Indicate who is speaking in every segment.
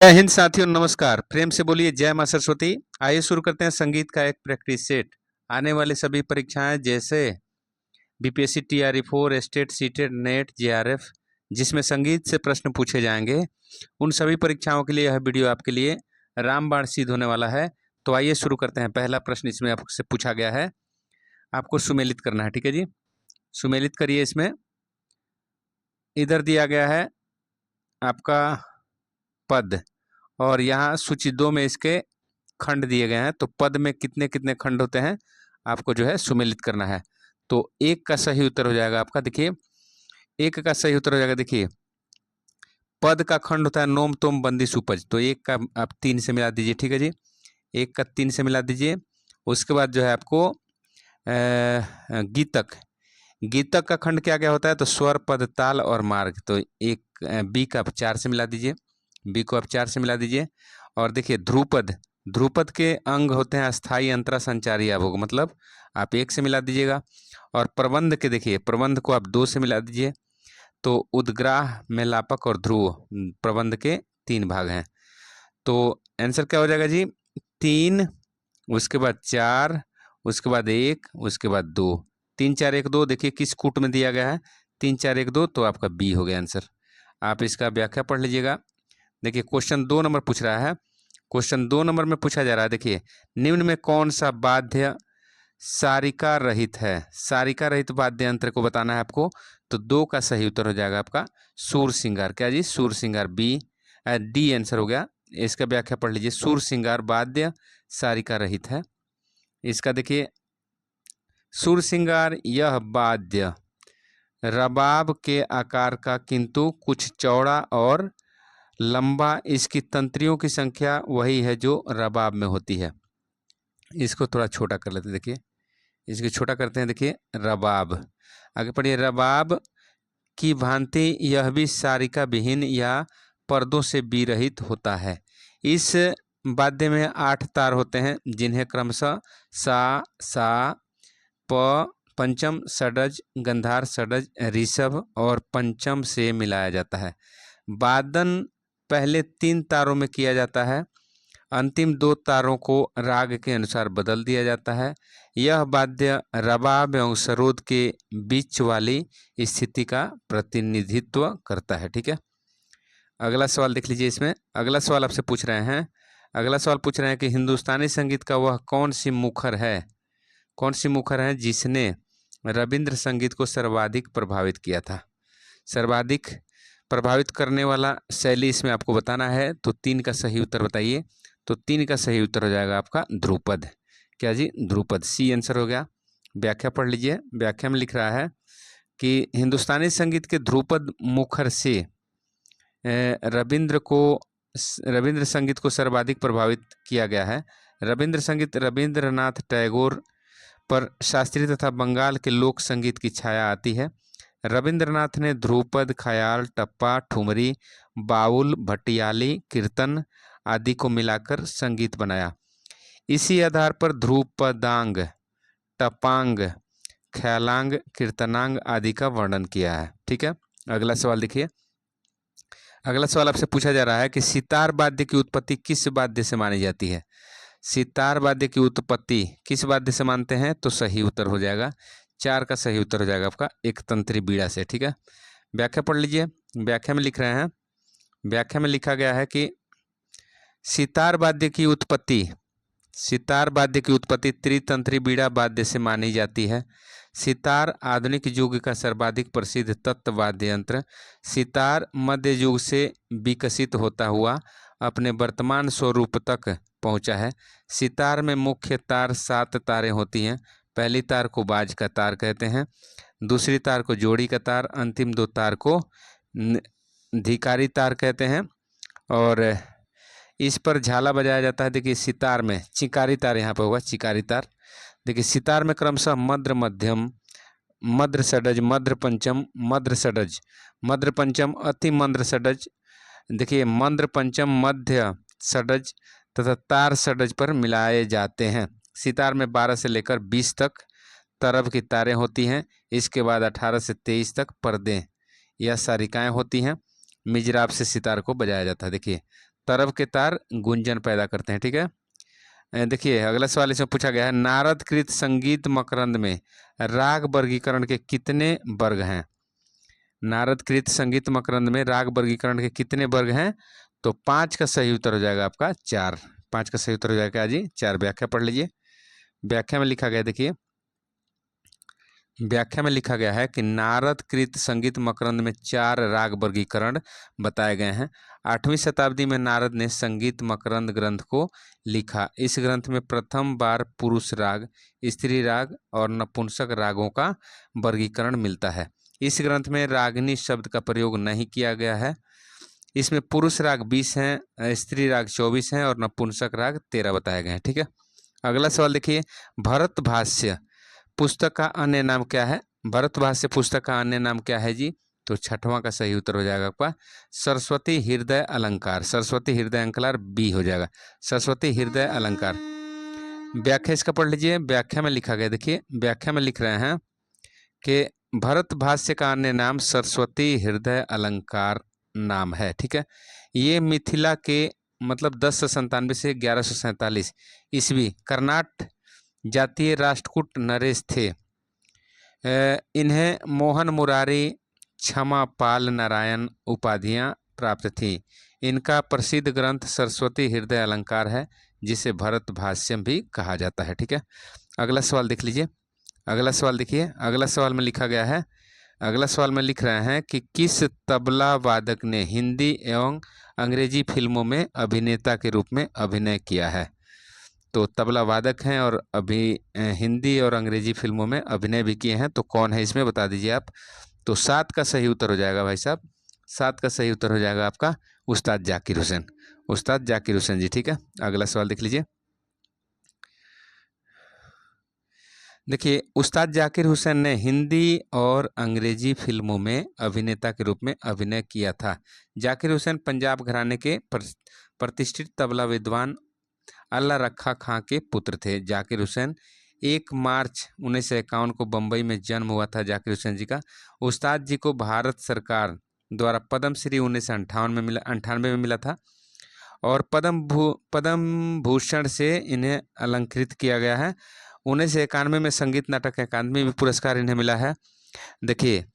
Speaker 1: जय हिंद साथियों, नमस्कार। प्रेम से बोलिए जय मां सरस्वती। आइए शुरू करते हैं संगीत का एक प्रैक्टिस सेट। आने वाली सभी परीक्षाएं जैसे BPSC TRE 4, state, CTET, net, JRF, जिसमें संगीत से प्रश्न पूछे जाएंगे, उन सभी परीक्षाओं के लिए यह वीडियो आपके लिए रामबाण सिद्ध होने वाला है। तो आइए शुरू करते हैं। पहला प्रश्न इसमें आपसे पूछा गया है, आपको सुमेलित करना है। ठीक है जी, सुमेलित करिए। इसमें इधर दिया गया है आपका पद, और यहाँ सूची 2 में इसके खंड दिए गए हैं। तो पद में कितने कितने खंड होते हैं आपको जो है सुमेलित करना है। तो एक का सही उत्तर हो जाएगा आपका, देखिए एक का सही उत्तर हो जाएगा। देखिए पद का खंड होता है नोम तोम बंदी सुपज, तो एक का आप 3 से मिला दीजिए। ठीक है जी, एक का 3 से मिला दीजिए। उसके बाद जो है आपको गीतक, गीतक का खंड क्या क्या होता है, तो स्वर, पद, ताल और मार्ग। तो एक बी का आप 4 से मिला दीजिए, बी को आप 4 से मिला दीजिए। और देखिए ध्रुपद, ध्रुपद के अंग होते हैं अस्थाई, अंतरा, संचारी, अभोग, मतलब आप 1 से मिला दीजिएगा। और प्रबंध के देखिए, प्रबंध को आप 2 से मिला दीजिए। तो उद्ग्राह, मेलापक और ध्रुव प्रबंध के 3 भाग हैं। तो आंसर क्या हो जाएगा जी, 3, उसके बाद 4, उसके बाद 1, उसके बाद 2। 3 4 1 2 देखिए किस कूट में दिया गया है, 3 4 1 2, तो आपका बी हो गया आंसर। आप इसका व्याख्या पढ़ लीजिएगा। देखिए क्वेश्चन 2 नंबर पूछ रहा है। क्वेश्चन 2 नंबर में पूछा जा रहा है, देखिए निम्न में कौन सा वाद्य सारिका रहित है। सारिका रहित वाद्य यंत्र को बताना है आपको। तो 2 का सही उत्तर हो जाएगा आपका सूर सिंगार। क्या जी, सूर सिंगार, बी डी आंसर हो गया। इसका व्याख्या पढ़ लीजिए। सूर सिंगार वाद्य सारिका रहित है। इसका देखिए सूर सिंगार यह वाद्य रबाब के आकार का किंतु कुछ चौड़ा और लंबा, इसकी तंत्रियों की संख्या वही है जो रबाब में होती है। इसको थोड़ा छोटा कर लेते हैं, देखिए इसको छोटा करते हैं। देखिए रबाब, आगे पढ़िए। रबाब की भांति यह भी सारिका विहीन या पर्दों से विरहित होता है। इस वाद्य में 8 तार होते हैं, जिन्हें क्रमशः सा, प, पंचम, षडज, गंधार, षडज, ऋषभ और पंचम से मिलाया जाता है। वादन पहले 3 तारों में किया जाता है, अंतिम 2 तारों को राग के अनुसार बदल दिया जाता है। यह वाद्य रबाब एवं सरोद के बीच वाली स्थिति का प्रतिनिधित्व करता है। ठीक है, अगला सवाल देख लीजिए। इसमें अगला सवाल आपसे पूछ रहे हैं, अगला सवाल पूछ रहे हैं कि हिंदुस्तानी संगीत का वह कौन सी मुखर है, कौन सी मुखर है जिसने रविंद्र संगीत को सर्वाधिक प्रभावित किया था। सर्वाधिक प्रभावित करने वाला शैली इसमें आपको बताना है। तो 3 का सही उत्तर बताइए। तो 3 का सही उत्तर हो जाएगा आपका ध्रुपद। क्या जी, ध्रुपद, सी आंसर हो गया। व्याख्या पढ़ लीजिए। व्याख्या में लिख रहा है कि हिंदुस्तानी संगीत के ध्रुपद मुखर से रविंद्र संगीत को सर्वाधिक प्रभावित किया गया है। रविंद्र संगीत रविंद्रनाथ टैगोर पर शास्त्रीय तथा बंगाल के लोक संगीत की छाया आती है। रविंद्रनाथ ने ध्रुपद, ख्याल, टप्पा, ठुमरी, बाउल, भटियाली, कीर्तन आदि को मिलाकर संगीत बनाया। इसी आधार पर ध्रुपदांग, टपांग, ख्यालांग, कीर्तनांग आदि का वर्णन किया है। ठीक है, अगला सवाल देखिए। अगला सवाल आपसे पूछा जा रहा है कि सितार वाद्य की उत्पत्ति किस वाद्य से मानी जाती है। सितार वाद्य की उत्पत्ति किस वाद्य से मानते हैं, तो सही उत्तर हो जाएगा 4 का सही उत्तर हो जाएगा आपका एक तंत्री बीड़ा से। ठीक है, व्याख्या पढ़ लीजिए। व्याख्या में लिख रहे हैं, व्याख्या में लिखा गया है कि सितार वाद्य की उत्पत्ति, सितार वाद्य की उत्पत्ति त्रितंत्री बीड़ा वाद्य से मानी जाती है। सितार आधुनिक युग का सर्वाधिक प्रसिद्ध तत्व वाद्य यंत्र। सितार मध्य युग से विकसित होता हुआ अपने वर्तमान स्वरूप तक पहुंचा है। सितार में मुख्य तार 7 तारें होती हैं। पहली तार को बाज का तार कहते हैं, दूसरी तार को जोड़ी का तार, अंतिम 2 तार को धिकारी तार कहते हैं। और इस पर झाला बजाया जाता है। देखिए सितार में चिकारी तार यहाँ पर होगा, चिकारी तार। देखिए सितार में क्रमशः मध्र मध्यम, मध्र षडज, मध्र पंचम, मध्र षडज, मध्र पंचम, अति मध्र षडज, देखिए मंद्र पंचम, मध्य षडज तथा तार षडज पर मिलाए जाते हैं। सितार में 12 से लेकर 20 तक तरब की तारें होती हैं। इसके बाद 18 से 23 तक पर्दे या सारिकाएं होती हैं। मिजराब से सितार को बजाया जाता है। देखिए तरब के तार गुंजन पैदा करते हैं। ठीक है, देखिए अगला सवाल इसमें पूछा गया है, नारद कृत संगीत मकरंद में राग वर्गीकरण के कितने वर्ग हैं? नारद कृत संगीत मकरंद में राग वर्गीकरण के कितने वर्ग हैं? तो 5 का सही उत्तर हो जाएगा आपका 4। 5 का सही उत्तर हो जाएगा जी 4। व्याख्या पढ़ लीजिए। व्याख्या में लिखा गया, देखिए व्याख्या में लिखा गया है कि नारद कृत संगीत मकरंद में 4 राग वर्गीकरण बताए गए हैं। 8वीं शताब्दी में नारद ने संगीत मकरंद ग्रंथ को लिखा। इस ग्रंथ में प्रथम बार पुरुष राग, स्त्री राग और नपुंसक रागों का वर्गीकरण मिलता है। इस ग्रंथ में रागिनी शब्द का प्रयोग नहीं किया गया है। इसमें पुरुष राग 20 हैं, स्त्री राग 24 हैं और नपुंसक राग 13 बताए गए हैं। ठीक है, अगला सवाल देखिए, भरत भाष्य पुस्तक का अन्य नाम क्या है? भरत भाष्य पुस्तक का अन्य नाम क्या है जी? तो 6वां का सही उत्तर हो जाएगा आपका सरस्वती हृदय अलंकार। सरस्वती हृदय अलंकार बी हो जाएगा, सरस्वती हृदय अलंकार। व्याख्या इसका पढ़ लीजिए। व्याख्या में लिखा गया, देखिए व्याख्या में लिख रहे हैं कि भरत भाष्य का अन्य नाम सरस्वती हृदय अलंकार नाम है। ठीक है, ये मिथिला के मतलब 1097 से 1147 ईस्वी कर्नाट जातीय राष्ट्रकूट नरेश थे। इन्हें मोहन मुरारी क्षमा पाल नारायण उपाधियां प्राप्त थीं। इनका प्रसिद्ध ग्रंथ सरस्वती हृदय अलंकार है, जिसे भरत भाष्यम भी कहा जाता है। ठीक है, अगला सवाल देख लीजिए। अगला सवाल देखिए, अगला सवाल में लिखा गया है, अगला सवाल में लिख रहे हैं कि किस तबला वादक ने हिंदी एवं अंग्रेजी फिल्मों में अभिनेता के रूप में अभिनय किया है? तो तबला वादक हैं और अभी हिंदी और अंग्रेजी फिल्मों में अभिनय भी किए हैं, तो कौन है इसमें बता दीजिए आप। तो 7 का सही उत्तर हो जाएगा भाई साहब, 7 का सही उत्तर हो जाएगा आपका उस्ताद जाकिर हुसैन, उस्ताद जाकिर हुसैन जी। ठीक है, अगला सवाल देख लीजिए। देखिए उस्ताद जाकिर हुसैन ने हिंदी और अंग्रेजी फिल्मों में अभिनेता के रूप में अभिनय किया था। जाकिर हुसैन पंजाब घराने के प्रतिष्ठित तबला विद्वान अल्लाह रखा खां के पुत्र थे। जाकिर हुसैन 1 मार्च 1951 को बम्बई में जन्म हुआ था जाकिर हुसैन जी का। उस्ताद जी को भारत सरकार द्वारा पद्म श्री 1998 में मिला था और पद्म भूषण से इन्हें अलंकृत किया गया है। 1991 में संगीत नाटक अकादमी भी पुरस्कार इन्हें मिला है। देखिए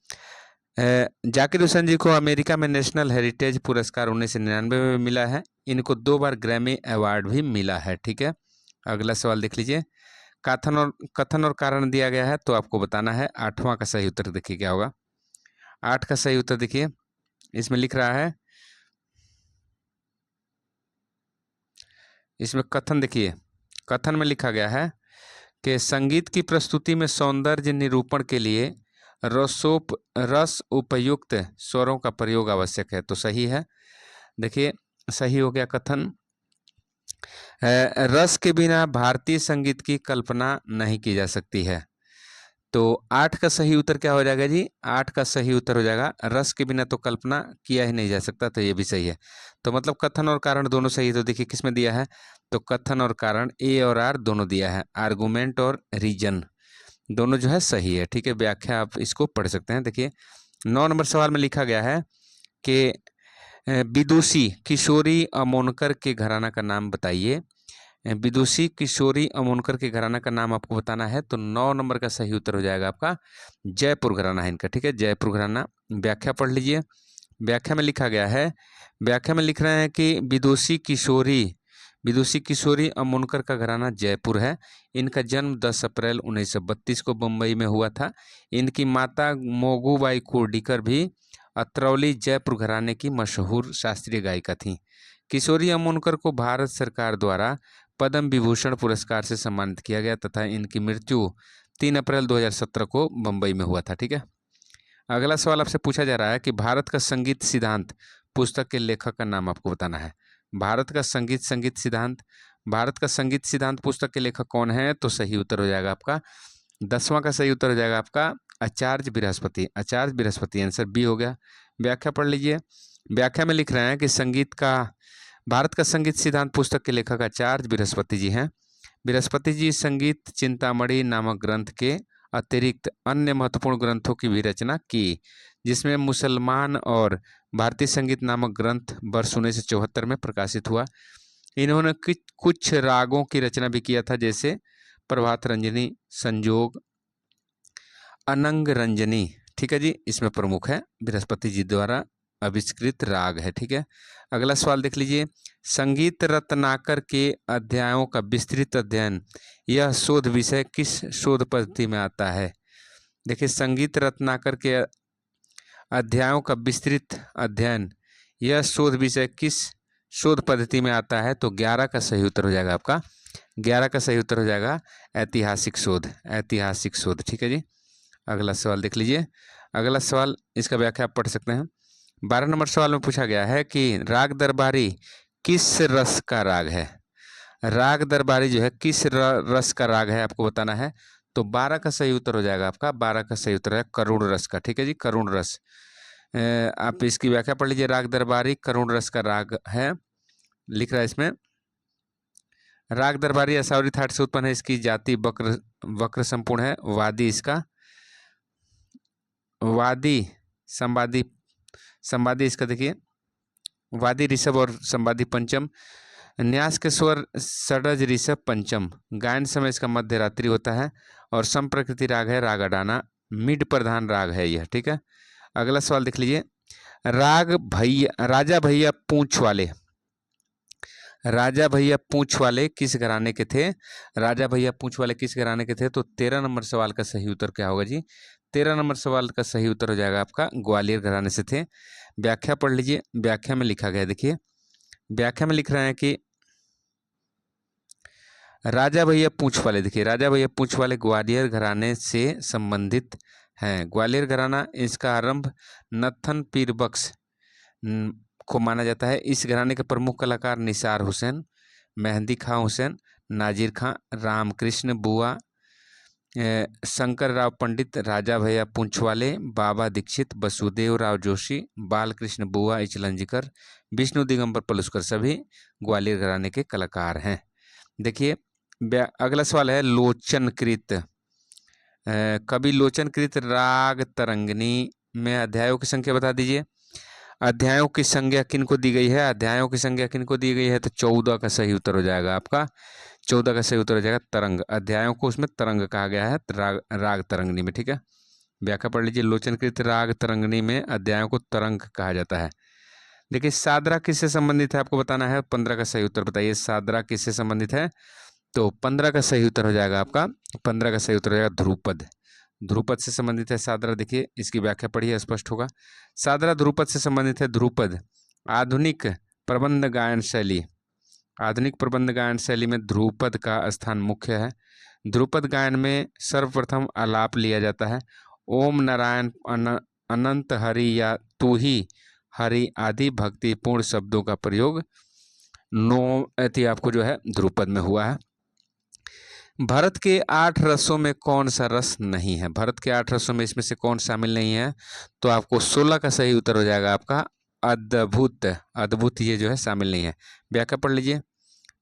Speaker 1: जाकिर हुसैन जी को अमेरिका में नेशनल हेरिटेज पुरस्कार 1999 में मिला है। इनको 2 बार ग्रैमी अवार्ड भी मिला है। ठीक है, अगला सवाल देख लीजिए। कथन और कारण दिया गया है, तो आपको बताना है। 8वां का सही उत्तर देखिए क्या होगा। 8 का सही उत्तर देखिए, इसमें लिख रहा है, इसमें कथन देखिए, कथन में लिखा गया है कि संगीत की प्रस्तुति में सौंदर्य निरूपण के लिए रस उपयुक्त स्वरों का प्रयोग आवश्यक है। तो सही है, देखिए सही हो गया कथन। रस के बिना भारतीय संगीत की कल्पना नहीं की जा सकती है। तो 8 का सही उत्तर क्या हो जाएगा जी? 8 का सही उत्तर हो जाएगा रस के बिना तो कल्पना किया ही नहीं जा सकता, तो ये भी सही है। तो मतलब कथन और कारण दोनों सही है। तो देखिए किसमें दिया है, तो कथन और कारण ए और आर दोनों दिया है, आर्गुमेंट और रीजन दोनों जो है सही है। ठीक है, व्याख्या आप इसको पढ़ सकते हैं। देखिए 9 नंबर सवाल में लिखा गया है कि विदुषी किशोरी अमोनकर के घराना का नाम बताइए। विदुषी किशोरी अमोनकर के घराना का नाम आपको बताना है। तो 9 नंबर का सही उत्तर हो जाएगा आपका जयपुर घराना है इनका। ठीक है, जयपुर घराना। व्याख्या पढ़ लीजिए। व्याख्या में लिखा गया है, व्याख्या में लिख रहे हैं कि विदुषी किशोरी अमोनकर का घराना जयपुर है। इनका जन्म 10 अप्रैल 1932 को बम्बई में हुआ था। इनकी माता मोगूबाई कोर्डीकर भी अत्रौली जयपुर घराने की मशहूर शास्त्रीय गायिका थी। किशोरी अमोनकर को भारत सरकार द्वारा पद्म विभूषण पुरस्कार से सम्मानित किया गया तथा इनकी मृत्यु 3 अप्रैल 2017 को बम्बई में हुआ था। ठीक है, अगला सवाल आपसे पूछा जा रहा है कि भारत का संगीत सिद्धांत पुस्तक के लेखक का नाम आपको बताना है। भारत का संगीत सिद्धांत पुस्तक के लेखक कौन है? तो सही उत्तर हो जाएगा आपका 10वां का सही उत्तर हो जाएगा आपका आचार्य बृहस्पति। आचार्य बृहस्पति, आंसर बी हो गया। व्याख्या पढ़ लीजिए। व्याख्या में लिख रहे हैं कि भारत का संगीत सिद्धांत पुस्तक के लेखक आचार्य बृहस्पति जी हैं। बृहस्पति जी संगीत चिंतामणि नामक ग्रंथ के अतिरिक्त अन्य महत्वपूर्ण ग्रंथों की भी रचना की, जिसमें मुसलमान और भारतीय संगीत नामक ग्रंथ वर्ष 1974 में प्रकाशित हुआ। इन्होंने कुछ रागों की रचना भी किया था, जैसे प्रभात रंजनी, संजोग, अनंग रंजनी। ठीक है जी, इसमें प्रमुख है, बृहस्पति जी द्वारा आविष्कृत राग है। ठीक है, अगला सवाल देख लीजिए। संगीत रत्नाकर के अध्यायों का विस्तृत अध्ययन, यह शोध विषय किस शोध पद्धति में आता है? देखिए, संगीत रत्नाकर के अध्यायों का विस्तृत अध्ययन, यह शोध विषय किस शोध पद्धति में आता है? तो 11 का सही उत्तर हो जाएगा आपका, 11 का सही उत्तर हो जाएगा ऐतिहासिक शोध, ऐतिहासिक शोध। ठीक है जी, अगला सवाल देख लीजिए। अगला सवाल, इसका व्याख्या आप पढ़ सकते हैं। 12 नंबर सवाल में पूछा गया है कि राग दरबारी किस रस का राग है? राग दरबारी जो है किस रस का राग है, आपको बताना है। तो 12 का सही उत्तर हो जाएगा आपका, 12 का सही उत्तर है करुण रस का। ठीक है जी, करुण रस। आप इसकी व्याख्या पढ़ लीजिए। राग दरबारी करुण रस का राग है, लिख रहा है इसमें। राग दरबारी असावरी थाट से उत्पन्न है, इसकी जाति वक्र संपूर्ण है। वादी इसका, वादी संवादी, संवादी इसका देखिए, वादी ऋषभ और संवादी पंचम। न्यास के स्वर षडज ऋषभ पंचम। गायन समय इसका मध्य रात्रि होता है और संप्रकृति राग है राग अडाना, मिड प्रधान राग है यह। ठीक है, अगला सवाल देख लीजिए। राग भैया, राजा भैया पूंछ वाले, राजा भैया पूंछ वाले किस घराने के थे? राजा भैया पूंछ वाले किस घराने के थे? तो 13 नंबर सवाल का सही उत्तर क्या होगा जी? 13 नंबर सवाल का सही उत्तर हो जाएगा आपका ग्वालियर घराने से थे। व्याख्या पढ़ लीजिए, व्याख्या में लिखा गया, देखिए व्याख्या में लिख रहे हैं कि राजा भैया पूंछ वाले, देखिए राजा भैया पूंछ वाले ग्वालियर घराने से संबंधित हैं। ग्वालियर घराना, इसका आरंभ नत्थन पीर बख्श को माना जाता है। इस घराने के प्रमुख कलाकार निसार हुसैन, मेहंदी खां हुसैन, नाजिर खां, रामकृष्ण बुआ, शंकर राव पंडित, राजा भैया पूंछवाले, बाबा दीक्षित, वसुदेव राव जोशी, बालकृष्ण बुआ इचलंजीकर, विष्णु दिगंबर पलुस्कर, सभी ग्वालियर घराने के कलाकार हैं। देखिए, अगला सवाल है लोचनकृत, कवि लोचनकृत राग तरंगिणी में अध्यायों की संख्या बता दीजिए। अध्यायों की संख्या किनको दी गई है? अध्यायों की संख्या किनको दी गई है? तो 14 का सही उत्तर हो जाएगा आपका, 14 का सही उत्तर हो जाएगा तरंग। अध्यायों को उसमें तरंग कहा गया है, राग तरंगिणी में। ठीक है, व्याख्या पढ़ लीजिए। लोचनकृत राग तरंगिणी में अध्यायों को तरंग कहा जाता है। देखिए, सादरा किससे संबंधित है, आपको बताना है। 15 का सही उत्तर बताइए, सादरा किससे संबंधित है? तो 15 का सही उत्तर हो जाएगा आपका, 15 का सही उत्तर हो जाएगा ध्रुपद। ध्रुपद से संबंधित है सादरा। देखिए, इसकी व्याख्या पढ़िए, स्पष्ट होगा। सादरा ध्रुपद से संबंधित है। ध्रुपद आधुनिक प्रबंध गायन शैली, आधुनिक प्रबंध गायन शैली में ध्रुपद का स्थान मुख्य है। ध्रुपद गायन में सर्वप्रथम आलाप लिया जाता है। ओम नारायण अनंत हरि या तू ही हरि आदि भक्तिपूर्ण शब्दों का प्रयोग आपको जो है ध्रुपद में हुआ है। भरत के 8 रसों में कौन सा रस नहीं है? भरत के 8 रसों में इसमें से कौन शामिल नहीं है? तो आपको 16 का सही उत्तर हो जाएगा आपका अद्भुत, अद्भुत ये जो है शामिल नहीं है। व्याख्या पढ़ लीजिए,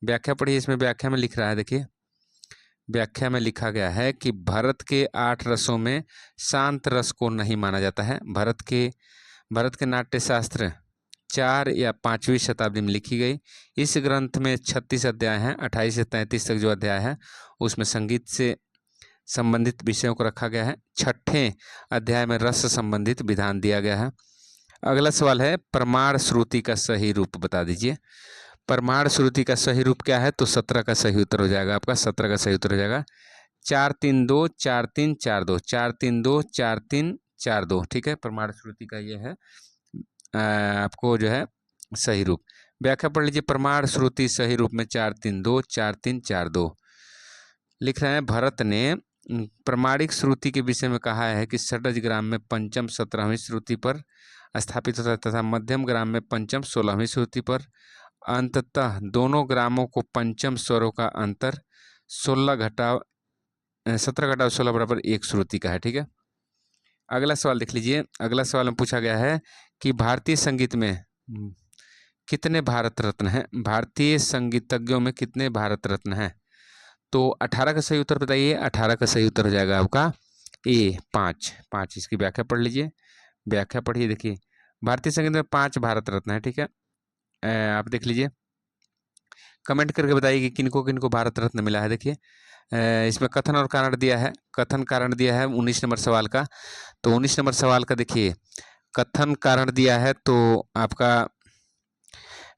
Speaker 1: व्याख्या पढ़िए। इसमें व्याख्या में लिख रहा है, देखिए व्याख्या में लिखा गया है कि भरत के 8 रसों में शांत रस को नहीं माना जाता है। भरत के नाट्य शास्त्र 4 या 5वीं शताब्दी में लिखी गई। इस ग्रंथ में 36 अध्याय हैं, 28 से 33 तक जो अध्याय है उसमें संगीत से संबंधित विषयों को रखा गया है। 6ठे अध्याय में रस संबंधित विधान दिया गया है। अगला सवाल है प्रमाण श्रुति का सही रूप बता दीजिए। प्रमाण श्रुति का सही रूप क्या है? तो 17 का सही उत्तर हो जाएगा आपका, 17 का सही उत्तर हो जाएगा 4-3-2 4-3-4-2, 4-3-2 4-3-4-2। ठीक है, प्रमाण श्रुति का ये है आपको जो है सही रूप। व्याख्या पढ़ लीजिए। प्रमाण श्रुति सही रूप में 4-3-2 4-3-4-2 लिख रहे हैं। भरत ने प्रमाणिक श्रुति के विषय में कहा है कि षडज ग्राम में पंचम 17वीं श्रुति पर स्थापित होता है तथा मध्यम ग्राम में पंचम 16वीं श्रुति पर। अंततः दोनों ग्रामों को पंचम स्वरों का अंतर 17 घटाव 16 बराबर 1 श्रुति का है। ठीक है, अगला सवाल देख लीजिए। अगला सवाल में पूछा गया है कि भारतीय संगीत में कितने भारत रत्न हैं? भारतीय संगीतज्ञों में कितने भारत रत्न हैं? तो 18 का सही उत्तर बताइए। 18 का सही उत्तर हो जाएगा आपका ए 5। इसकी व्याख्या पढ़ लीजिए, व्याख्या पढ़िए। देखिए, भारतीय संगीत में 5 भारत रत्न है, ठीक है। आप देख लीजिए, कमेंट करके बताइए कि किनको किनको भारत रत्न मिला है। देखिए इसमें कथन और कारण दिया है, कथन कारण दिया है 19 नंबर सवाल का। तो 19 नंबर सवाल का देखिए कथन कारण दिया है, तो आपका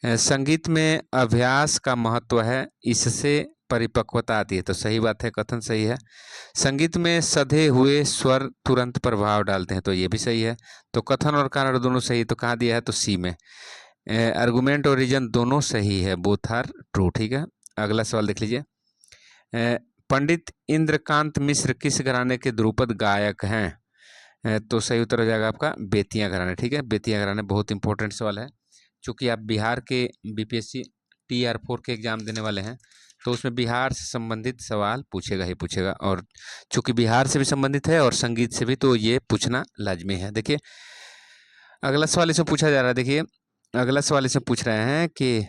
Speaker 1: संगीत में अभ्यास का महत्व है, इससे परिपक्वता आती है। तो सही बात है, कथन सही है। संगीत में सधे हुए स्वर तुरंत प्रभाव डालते हैं, तो ये भी सही है। तो कथन और कारण दोनों सही, तो कहाँ दिया है, तो सी में। आर्गुमेंट और रीजन दोनों सही है, बोथ आर ट्रू, ठीक है। अगला सवाल देख लीजिए, पंडित इंद्रकांत मिश्र किस घराने के ध्रुपद गायक हैं? तो सही उत्तर हो जाएगा आपका बेतिया घराने, ठीक है। बेतिया घराने बहुत इंपॉर्टेंट सवाल है, चूंकि आप बिहार के बीपीएससी TR4 के एग्जाम देने वाले हैं, तो उसमें बिहार से संबंधित सवाल पूछेगा ही पूछेगा, और चूंकि बिहार से भी संबंधित है और संगीत से भी, तो ये पूछना लाजमी है। देखिए अगला सवाल इसमें पूछा जा रहा है, देखिए अगला सवाल इसमें पूछ रहे हैं कि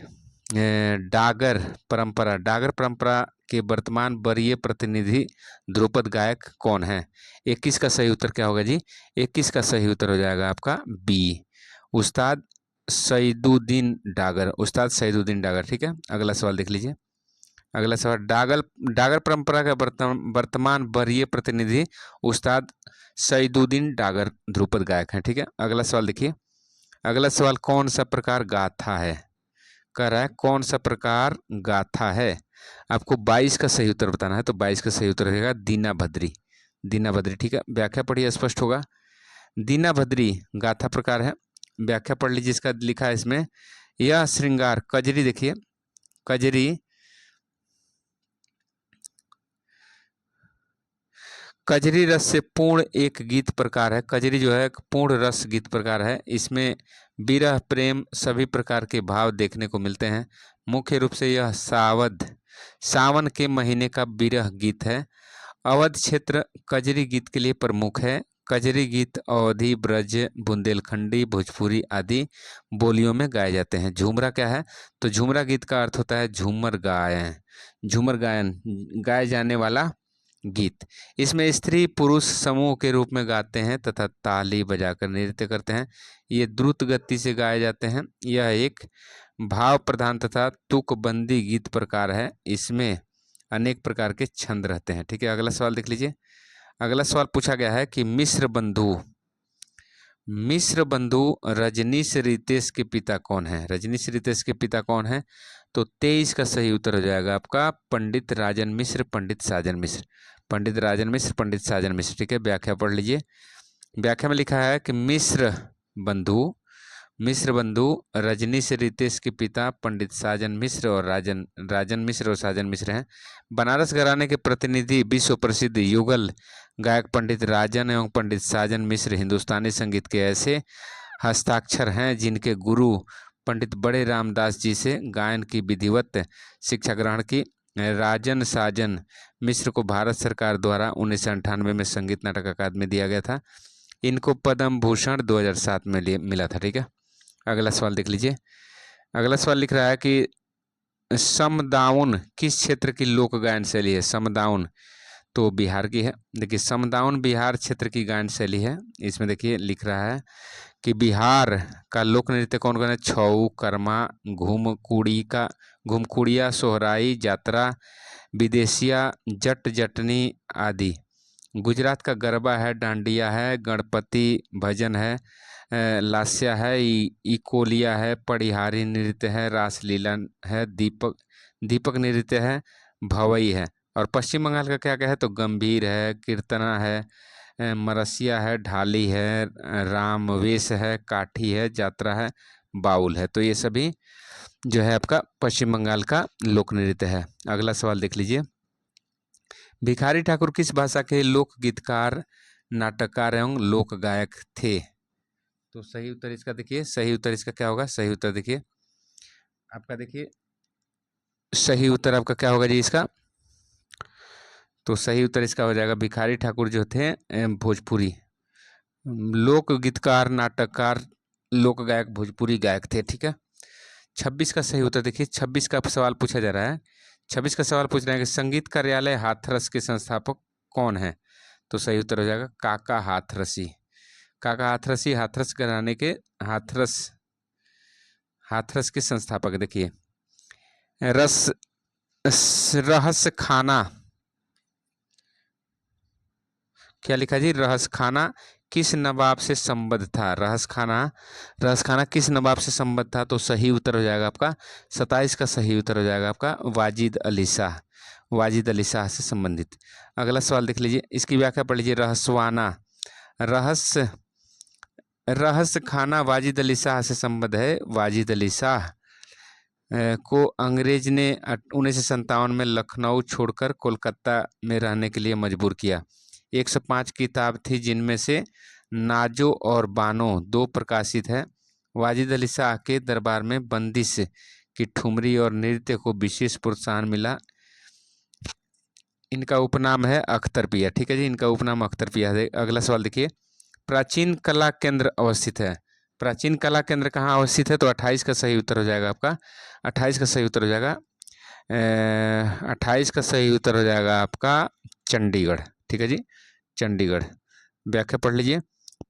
Speaker 1: डागर परंपरा के वर्तमान वरीय प्रतिनिधि ध्रुपद गायक कौन है? 21 का सही उत्तर क्या होगा जी? 21 का सही उत्तर हो जाएगा आपका बी, उस्ताद सईदुद्दीन डागर, उस्ताद सईदुद्दीन डागर, ठीक है। अगला सवाल देख लीजिए, अगला सवाल, डागर परंपरा का वर्तमान वरीय प्रतिनिधि उस्ताद सईदुद्दीन डागर ध्रुपद गायक हैं, ठीक है। अगला सवाल देखिए, अगला सवाल कौन सा प्रकार गाथा है? कह रहा है कौन सा प्रकार गाथा है। आपको 22 का सही उत्तर बताना है, तो 22 का सही उत्तर रहेगा दीना भद्री, दीना भद्री, ठीक है। व्याख्या पढ़िए, स्पष्ट होगा। दीना भद्री गाथा प्रकार है, व्याख्या पढ़ लीजिए, इसका लिखा है इसमें, यह श्रृंगार कजरी, देखिए कजरी रस से पूर्ण एक गीत प्रकार है। कजरी जो है एक पूर्ण रस गीत प्रकार है, इसमें विरह प्रेम सभी प्रकार के भाव देखने को मिलते हैं। मुख्य रूप से यह सावन के महीने का विरह गीत है। अवध क्षेत्र कजरी गीत के लिए प्रमुख है। कजरी गीत अवधी, ब्रज, बुंदेलखंडी, भोजपुरी आदि बोलियों में गाए जाते हैं। झूमरा क्या है? तो झूमरा गीत का अर्थ होता है झूमर गायन, झूमर गायन, गाए जाने वाला गीत। इसमें स्त्री पुरुष समूह के रूप में गाते हैं तथा ताली बजाकर नृत्य करते हैं। ये द्रुत गति से गाए जाते हैं। यह एक भाव प्रधान तथा तुकबंदी गीत प्रकार है। इसमें अनेक प्रकार के छंद रहते हैं, ठीक है। अगला सवाल देख लीजिए, अगला सवाल पूछा गया है कि मिश्र बंधु रजनीश रितेश के पिता कौन है? रजनीश रितेश के पिता कौन है? तो 23 का सही उत्तर हो जाएगा आपका पंडित राजन मिश्र, पंडित साजन मिश्र, पंडित राजन मिश्र, पंडित साजन मिश्र, ठीक है। व्याख्या पढ़ लीजिए, व्याख्या में लिखा है कि मिश्र बंधु रजनीश रितेश के पिता पंडित साजन मिश्र और राजन मिश्र और साजन मिश्र हैं। बनारस घराने के प्रतिनिधि विश्व प्रसिद्ध युगल गायक पंडित राजन एवं पंडित साजन मिश्र हिंदुस्तानी संगीत के ऐसे हस्ताक्षर हैं जिनके गुरु पंडित बड़े रामदास जी से गायन की विधिवत शिक्षा ग्रहण की। राजन साजन मिश्र को भारत सरकार द्वारा 1998 में संगीत नाटक अकादमी दिया गया था। इनको पद्म भूषण 2007 में मिला था, ठीक है। अगला सवाल देख लीजिए, अगला सवाल लिख रहा है कि समदाउन किस क्षेत्र की लोक गायन शैली है? समदाउन तो बिहार की है। देखिए समदाउन बिहार क्षेत्र की गायन शैली है। इसमें देखिए लिख रहा है कि बिहार का लोक नृत्य कौन कौन है? छऊ, कर्मा, घुमकुड़िया, सोहराई, जात्रा, विदेशिया, जट जटनी आदि। गुजरात का गरबा है, डांडिया है, गणपति भजन है, लास्या है, इकोलिया है, पड़िहारी नृत्य है, रासलीला है, दीपक नृत्य है, भवई है। और पश्चिम बंगाल का क्या क्या है? तो गंभीर है, कीर्तना है, मरसिया है, ढाली है, रामवेश है, काठी है, जात्रा है, बाउल है। तो ये सभी जो है आपका पश्चिम बंगाल का लोक नृत्य है। अगला सवाल देख लीजिए, भिखारी ठाकुर किस भाषा के लोक गीतकार, नाटककार एवं लोक गायक थे? तो सही उत्तर इसका देखिए, सही उत्तर इसका क्या होगा? सही उत्तर देखिए आपका, देखिए सही उत्तर आपका क्या होगा जी इसका? तो सही उत्तर इसका हो जाएगा भिखारी ठाकुर जो थे भोजपुरी लोक गीतकार, नाटककार, लोक गायक, भोजपुरी गायक थे, ठीक है। 26 का सही उत्तर देखिए, 26 का सवाल पूछा जा रहा है। 26 का सवाल पूछ रहे हैं कि संगीत कार्यालय हाथरस के संस्थापक कौन है? तो सही उत्तर हो जाएगा काका हाथरसी, काका हाथरस ही हाथरस घराने के हाथरस के संस्थापक। देखिए रहस्य खाना, क्या लिखा जी, रहस्य खाना किस नवाब से संबद्ध था? रहस्य खाना किस नवाब से संबद्ध था? तो सही उत्तर हो जाएगा आपका 27 का सही उत्तर हो जाएगा आपका वाजिद अली शाह, वाजिद अली शाह से संबंधित। अगला सवाल देख लीजिए, इसकी व्याख्या पढ़ लीजिए। रहस्यवाना, रहस्य खाना वाजिद अली शाह से संबद्ध है। वाजिद अली शाह को अंग्रेज ने 1957 में लखनऊ छोड़कर कोलकाता में रहने के लिए मजबूर किया। 105 किताब थी, जिनमें से नाजो और बानो 2 प्रकाशित है। वाजिद अली शाह के दरबार में बंदिश की ठुमरी और नृत्य को विशेष प्रोत्साहन मिला। इनका उपनाम है अख्तरपिया। ठीक है जी, इनका उपनाम अख्तरपिया है। अगला सवाल देखिए, प्राचीन कला केंद्र अवस्थित है। प्राचीन कला केंद्र कहाँ अवस्थित है? तो 28 का सही उत्तर हो जाएगा आपका 28 का सही उत्तर हो जाएगा 28 का सही उत्तर हो जाएगा आपका चंडीगढ़। ठीक है जी, चंडीगढ़। व्याख्या पढ़ लीजिए,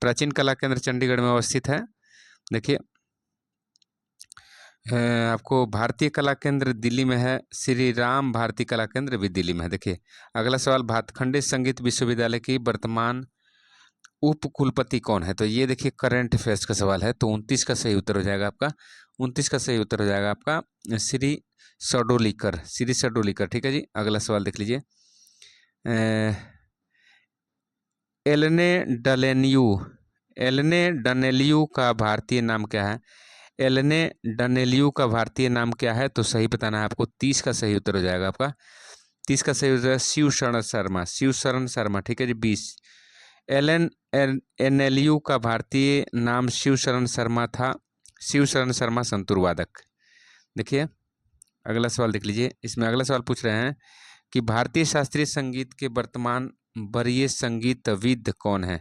Speaker 1: प्राचीन कला केंद्र चंडीगढ़ में अवस्थित है। देखिए आपको भारतीय कला केंद्र दिल्ली में है, श्री राम भारतीय कला केंद्र भी दिल्ली में है। देखिए अगला सवाल, भातखंडे संगीत विश्वविद्यालय की वर्तमान उप कुलपति कौन है? तो ये देखिए करंट अफेयर्स का सवाल है, तो 29 का सही उत्तर हो जाएगा आपका 29 का सही उत्तर हो जाएगा आपका श्री सडोलीकर, श्री सडोलीकर। ठीक है जी, अगला सवाल देख लीजिए, एलने डनेलियू का भारतीय नाम क्या है? एलने डनेलियू का भारतीय नाम क्या है? तो सही बताना है आपको, 30 का सही उत्तर हो जाएगा आपका 30 का सही उत्तर शिव शरण शर्मा, शिव शरण शर्मा। ठीक है जी, 20। एनएलयू का भारतीय नाम शिव शरण शर्मा था। शिव शरण शर्मा संतूर वादक। देखिए अगला सवाल देख लीजिए, इसमें अगला सवाल पूछ रहे हैं कि भारतीय शास्त्रीय संगीत के वर्तमान वरीय संगीतविद कौन है?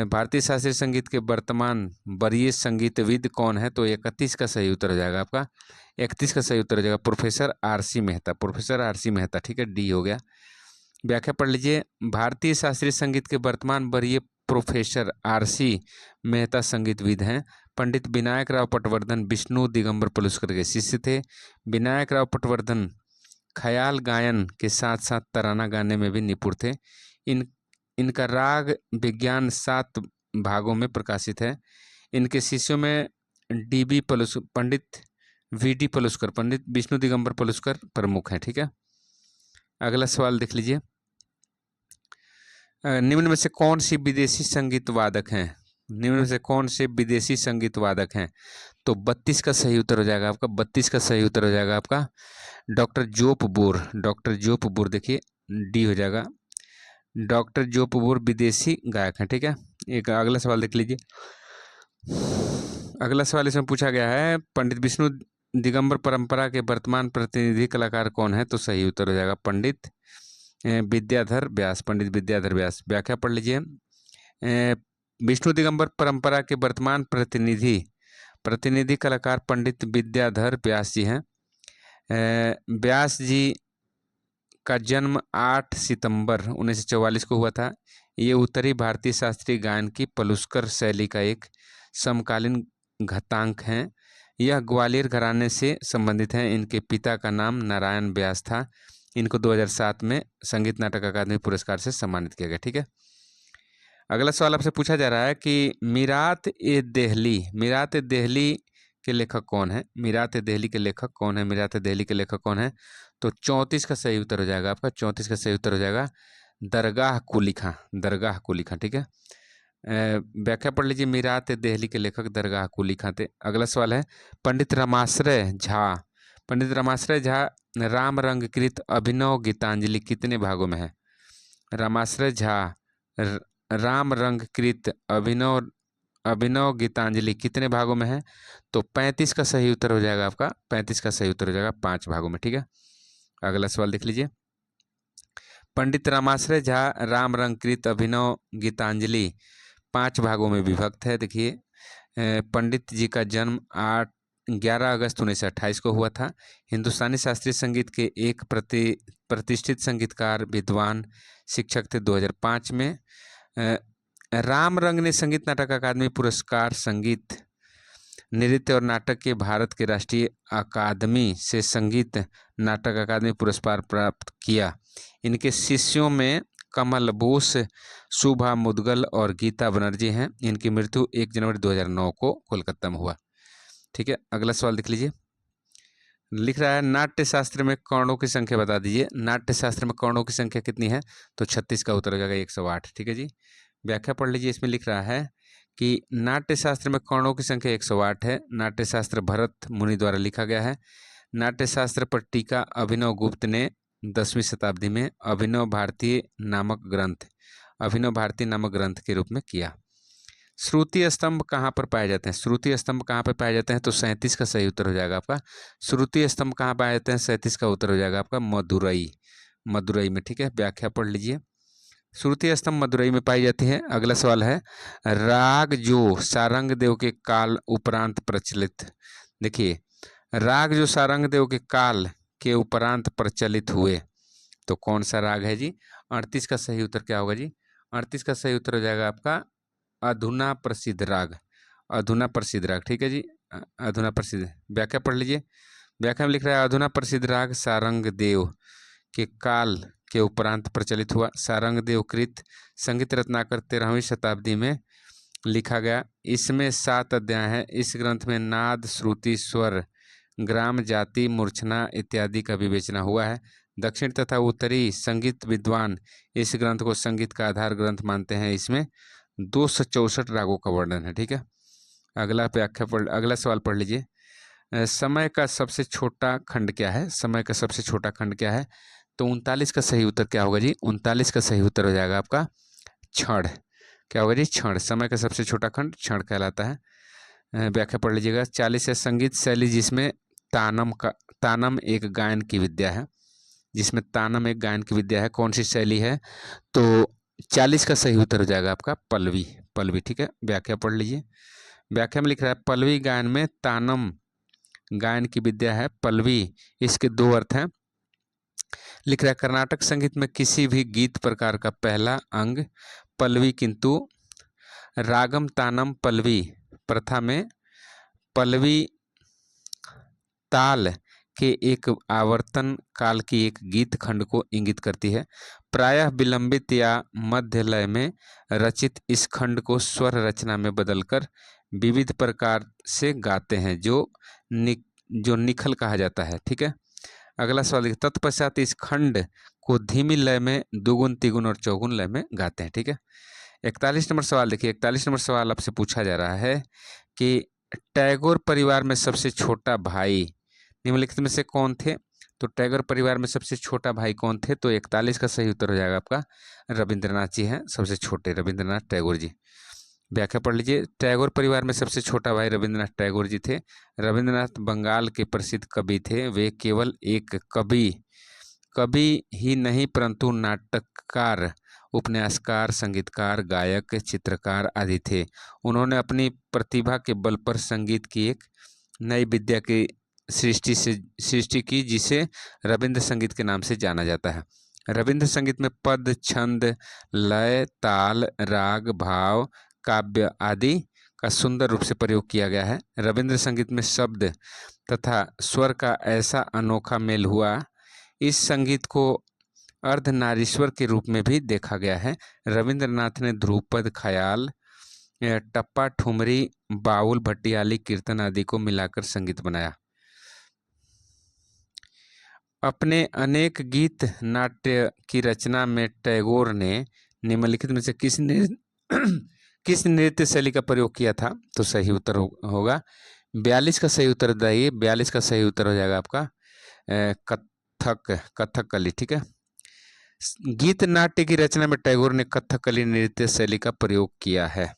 Speaker 1: भारतीय शास्त्रीय संगीत के वर्तमान वरीय संगीतविद कौन है? तो 31 का सही उत्तर हो जाएगा आपका 31 का सही उत्तर हो जाएगा professor RC Mehta, professor RC Mehta. ठीक है, डी हो गया। व्याख्या पढ़ लीजिए, भारतीय शास्त्रीय संगीत के वर्तमान वरीय प्रोफेसर आरसी मेहता संगीतविद हैं। पंडित विनायक राव पटवर्धन विष्णु दिगंबर पुरस्कार के शिष्य थे। विनायक राव पटवर्धन ख्याल गायन के साथ साथ तराना गाने में भी निपुण थे। इनका राग विज्ञान 7 भागों में प्रकाशित है। इनके शिष्यों में डीबी पलुस्कर, पंडित वीडी पलुस्कर, पंडित विष्णु दिगंबर पुरस्कार प्रमुख हैं। ठीक है, अगला सवाल देख लीजिए, निम्न में से कौन सी विदेशी संगीत वादक हैं? निम्न में से कौन से विदेशी संगीत वादक हैं? तो 32 का सही उत्तर हो जाएगा आपका 32 का सही उत्तर हो जाएगा आपका डॉक्टर जोप बोर, डॉक्टर जोप बोर। देखिए डी हो जाएगा, डॉक्टर जोप बोर विदेशी गायक हैं। ठीक है, एक अगला सवाल देख लीजिए। अगला सवाल इसमें पूछा गया है, पंडित विष्णु दिगंबर परंपरा के वर्तमान प्रतिनिधि कलाकार कौन है? तो सही उत्तर हो जाएगा पंडित विद्याधर व्यास, पंडित विद्याधर व्यास। व्याख्या पढ़ लीजिए, विष्णु दिगंबर परंपरा के वर्तमान प्रतिनिधि कलाकार पंडित विद्याधर व्यास जी हैं। व्यास जी का जन्म 8 सितंबर 1944 को हुआ था। ये उत्तरी भारतीय शास्त्रीय गायन की पलुस्कर शैली का एक समकालीन घातांक हैं। यह ग्वालियर घराने से संबंधित हैं। इनके पिता का नाम नारायण व्यास था। इनको 2007 में संगीत नाटक अकादमी पुरस्कार से सम्मानित किया गया। ठीक है, अगला सवाल आपसे पूछा जा रहा है कि मीरात ए देहली के लेखक कौन है? मीरात ए देहली के लेखक कौन है? मीरात ए देहली के लेखक कौन है? तो 34 का सही उत्तर हो जाएगा आपका 34 का सही उत्तर हो जाएगा दरगाह कुली खां, दरगाह कुली खां। ठीक है, व्याख्या पढ़ लीजिए, मीरात ए देहली के लेखक दरगाह कुली खां थे। अगला सवाल है, पंडित रामाश्रय झा राम रंगकृत अभिनव गीतांजलि कितने भागों में है? रामाश्रय झा राम रंगकृत अभिनव गीतांजलि कितने भागों में है? तो 35 का सही उत्तर हो जाएगा आपका 35 का सही उत्तर हो जाएगा 5 भागों में। ठीक है, अगला सवाल देख लीजिए, पंडित रामाश्रय झा राम रंगकृत अभिनव गीतांजलि 5 भागों में विभक्त है। देखिए पंडित जी का जन्म 11 अगस्त 1928 को हुआ था। हिंदुस्तानी शास्त्रीय संगीत के एक प्रतिष्ठित संगीतकार, विद्वान, शिक्षक थे। 2005 में राम रंग ने संगीत नाटक अकादमी पुरस्कार संगीत नृत्य और नाटक के भारत के राष्ट्रीय अकादमी से संगीत नाटक अकादमी पुरस्कार प्राप्त किया। इनके शिष्यों में कमल बोस, शुभा मुदगल और गीता बनर्जी हैं। इनकी मृत्यु 1 जनवरी 2009 को कोलकाता में हुआ। ठीक है, अगला सवाल देख लीजिए। लिख रहा है नाट्य शास्त्र में कर्णों की संख्या बता दीजिए। नाट्य शास्त्र में कर्णों की संख्या कितनी है? तो 36 का उत्तर हो जाएगा 108। ठीक है जी, व्याख्या पढ़ लीजिए। इसमें लिख रहा है कि नाट्य शास्त्र में कर्णों की संख्या 108 है। नाट्य शास्त्र भरत मुनि द्वारा लिखा गया है। नाट्य शास्त्र पर टीका अभिनव गुप्त ने 10वीं शताब्दी में अभिनव भारती नामक ग्रंथ के रूप में किया। श्रुति स्तंभ कहाँ पर पाए जाते हैं? श्रुति स्तंभ कहाँ पर पाए जाते हैं? तो 37 का सही उत्तर हो जाएगा आपका। श्रुति स्तंभ कहाँ पाए जाते हैं? 37 का उत्तर हो जाएगा आपका मदुरई में। ठीक है, व्याख्या पढ़ लीजिए। श्रुति स्तंभ मदुरई में पाई जाती है। अगला सवाल है, राग जो सारंगदेव के काल उपरांत प्रचलित, देखिए राग जो सारंगदेव के काल के उपरांत प्रचलित हुए तो कौन सा राग है जी? 38 का सही उत्तर क्या होगा जी? 38 का सही उत्तर हो जाएगा आपका अधुना प्रसिद्ध राग। ठीक है जी, अधुना प्रसिद्ध। व्याख्या पढ़ लीजिए। व्याख्या में लिख रहा है अधुना प्रसिद्ध राग सारंगदेव के काल के उपरांत प्रचलित हुआ। सारंगदेव कृत संगीत रत्नाकर 13वीं शताब्दी में लिखा गया। इसमें 7 अध्याय हैं। इस ग्रंथ में नाद, श्रुति, स्वर, ग्राम, जाति, मूर्छना इत्यादि का विवेचना हुआ है। दक्षिण तथा उत्तरी संगीत विद्वान इस ग्रंथ को संगीत का आधार ग्रंथ मानते हैं। इसमें 264 रागों का वर्णन है। ठीक है, अगला सवाल पढ़ लीजिए। समय का सबसे छोटा खंड क्या है? समय का सबसे छोटा खंड क्या है? तो 39 का सही उत्तर क्या होगा जी? 39 का सही उत्तर हो जाएगा आपका क्षण। क्या होगा जी? क्षण। समय का सबसे छोटा खंड क्षण कहलाता है। व्याख्या पढ़ लीजिएगा। 40 है, संगीत शैली जिसमें तानम एक गायन की विद्या है। कौन सी शैली है? तो 40 का सही उत्तर हो जाएगा आपका पल्लवी। ठीक है, व्याख्या पढ़ लीजिए। व्याख्या में लिख रहा है पल्लवी गायन में तानम गायन की विद्या है। पल्लवी, इसके 2 अर्थ हैं। लिख रहा है कर्नाटक संगीत में किसी भी गीत प्रकार का पहला अंग पल्लवी, किंतु रागम तानम पल्लवी प्रथा में पल्लवी ताल के एक आवर्तन काल की एक गीत खंड को इंगित करती है। प्रायः विलंबित या मध्य लय में रचित इस खंड को स्वर रचना में बदलकर विविध प्रकार से गाते हैं जो निखल कहा जाता है। ठीक है, अगला सवाल देखिए। तत्पश्चात इस खंड को धीमी लय में दुगुन, तिगुन और चौगुन लय में गाते हैं। ठीक है, 41 नंबर सवाल देखिए। 41 नंबर सवाल आपसे पूछा जा रहा है कि टैगोर परिवार में सबसे छोटा भाई निम्नलिखित में से कौन थे? तो टैगोर परिवार में सबसे छोटा भाई कौन थे? तो 41 का सही उत्तर हो जाएगा आपका रविंद्रनाथ जी हैं सबसे छोटे, रविंद्रनाथ टैगोर जी। व्याख्या पढ़ लीजिए। टैगोर परिवार में सबसे छोटा भाई रविंद्रनाथ टैगोर जी थे। रविंद्रनाथ बंगाल के प्रसिद्ध कवि थे। वे केवल एक कवि ही नहीं परंतु नाटककार, उपन्यासकार, संगीतकार, गायक, चित्रकार आदि थे। उन्होंने अपनी प्रतिभा के बल पर संगीत की एक नई विद्या की सृष्टि की जिसे रविंद्र संगीत के नाम से जाना जाता है। रविंद्र संगीत में पद, छंद, लय, ताल, राग, भाव, काव्य आदि का सुंदर रूप से प्रयोग किया गया है। रविंद्र संगीत में शब्द तथा स्वर का ऐसा अनोखा मेल हुआ, इस संगीत को अर्धनारीश्वर के रूप में भी देखा गया है। रविंद्रनाथ ने ध्रुपद, ख्याल, टप्पा, ठुमरी, बाउल, भट्टियाली, कीर्तन आदि को मिलाकर संगीत बनाया। अपने अनेक गीत नाट्य की रचना में टैगोर ने निम्नलिखित में से किस नृत्य शैली का प्रयोग किया था? तो सही उत्तर होगा 42 का सही उत्तर बताइए। 42 का सही उत्तर हो जाएगा आपका कथकली। ठीक है, गीत नाट्य की रचना में टैगोर ने कथकली नृत्य शैली का प्रयोग किया है।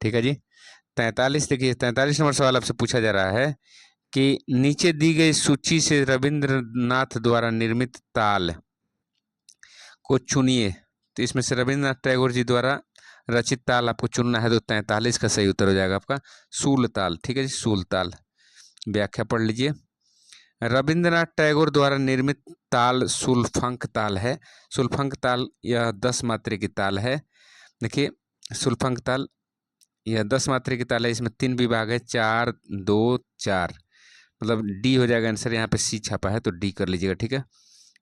Speaker 1: ठीक है जी। 43 देखिए, 43 नंबर सवाल आपसे पूछा जा रहा है कि नीचे दी गई सूची से रविंद्रनाथ द्वारा निर्मित ताल को चुनिए। तो इसमें से रविंद्रनाथ टैगोर जी द्वारा रचित ताल आपको चुनना है। तो 43 का सही उत्तर हो जाएगा आपका सूल ताल। ठीक है जी, सूल ताल। व्याख्या पढ़ लीजिए। रविंद्रनाथ टैगोर द्वारा निर्मित ताल सुल्फंक ताल है। सुल्फंक ताल यह 10 मात्रे की ताल है। देखिए, सुल्फंग ताल, यह 10 मात्रा की ताल है, इसमें 3 विभाग है, 4 2 4, मतलब डी हो जाएगा आंसर। यहाँ पे सी छापा है तो डी कर लीजिएगा, ठीक है।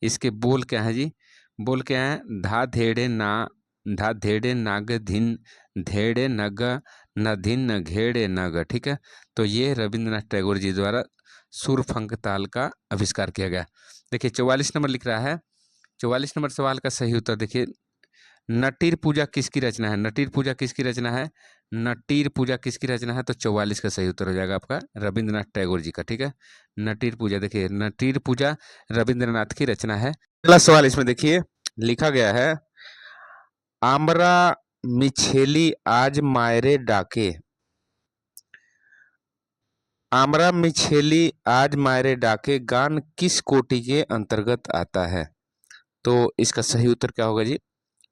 Speaker 1: इसके बोल क्या है जी? बोल क्या है? धा धेड़े नाग धिन धेड़े नग न धिन न घेड़े नग, ठीक है। तो ये रविंद्रनाथ टैगोर जी द्वारा सुरफंक ताल का आविष्कार किया गया। देखिए 44 नंबर लिख रहा है, 44 नंबर सवाल का सही उत्तर देखिए, नटीर पूजा किसकी रचना है? नटीर पूजा किसकी रचना है? नटीर पूजा किसकी रचना है? तो 44 का सही उत्तर हो जाएगा आपका रविंद्रनाथ टैगोर जी का, ठीक है। नटीर पूजा, देखिए नटीर पूजा रविंद्रनाथ की रचना है। अगला सवाल इसमें देखिए लिखा गया है, आमरा मिछेली आज मायरे डाके, आमरा मिछेली आज मायरे डाके गान किस कोटि के अंतर्गत आता है? तो इसका सही उत्तर क्या होगा जी?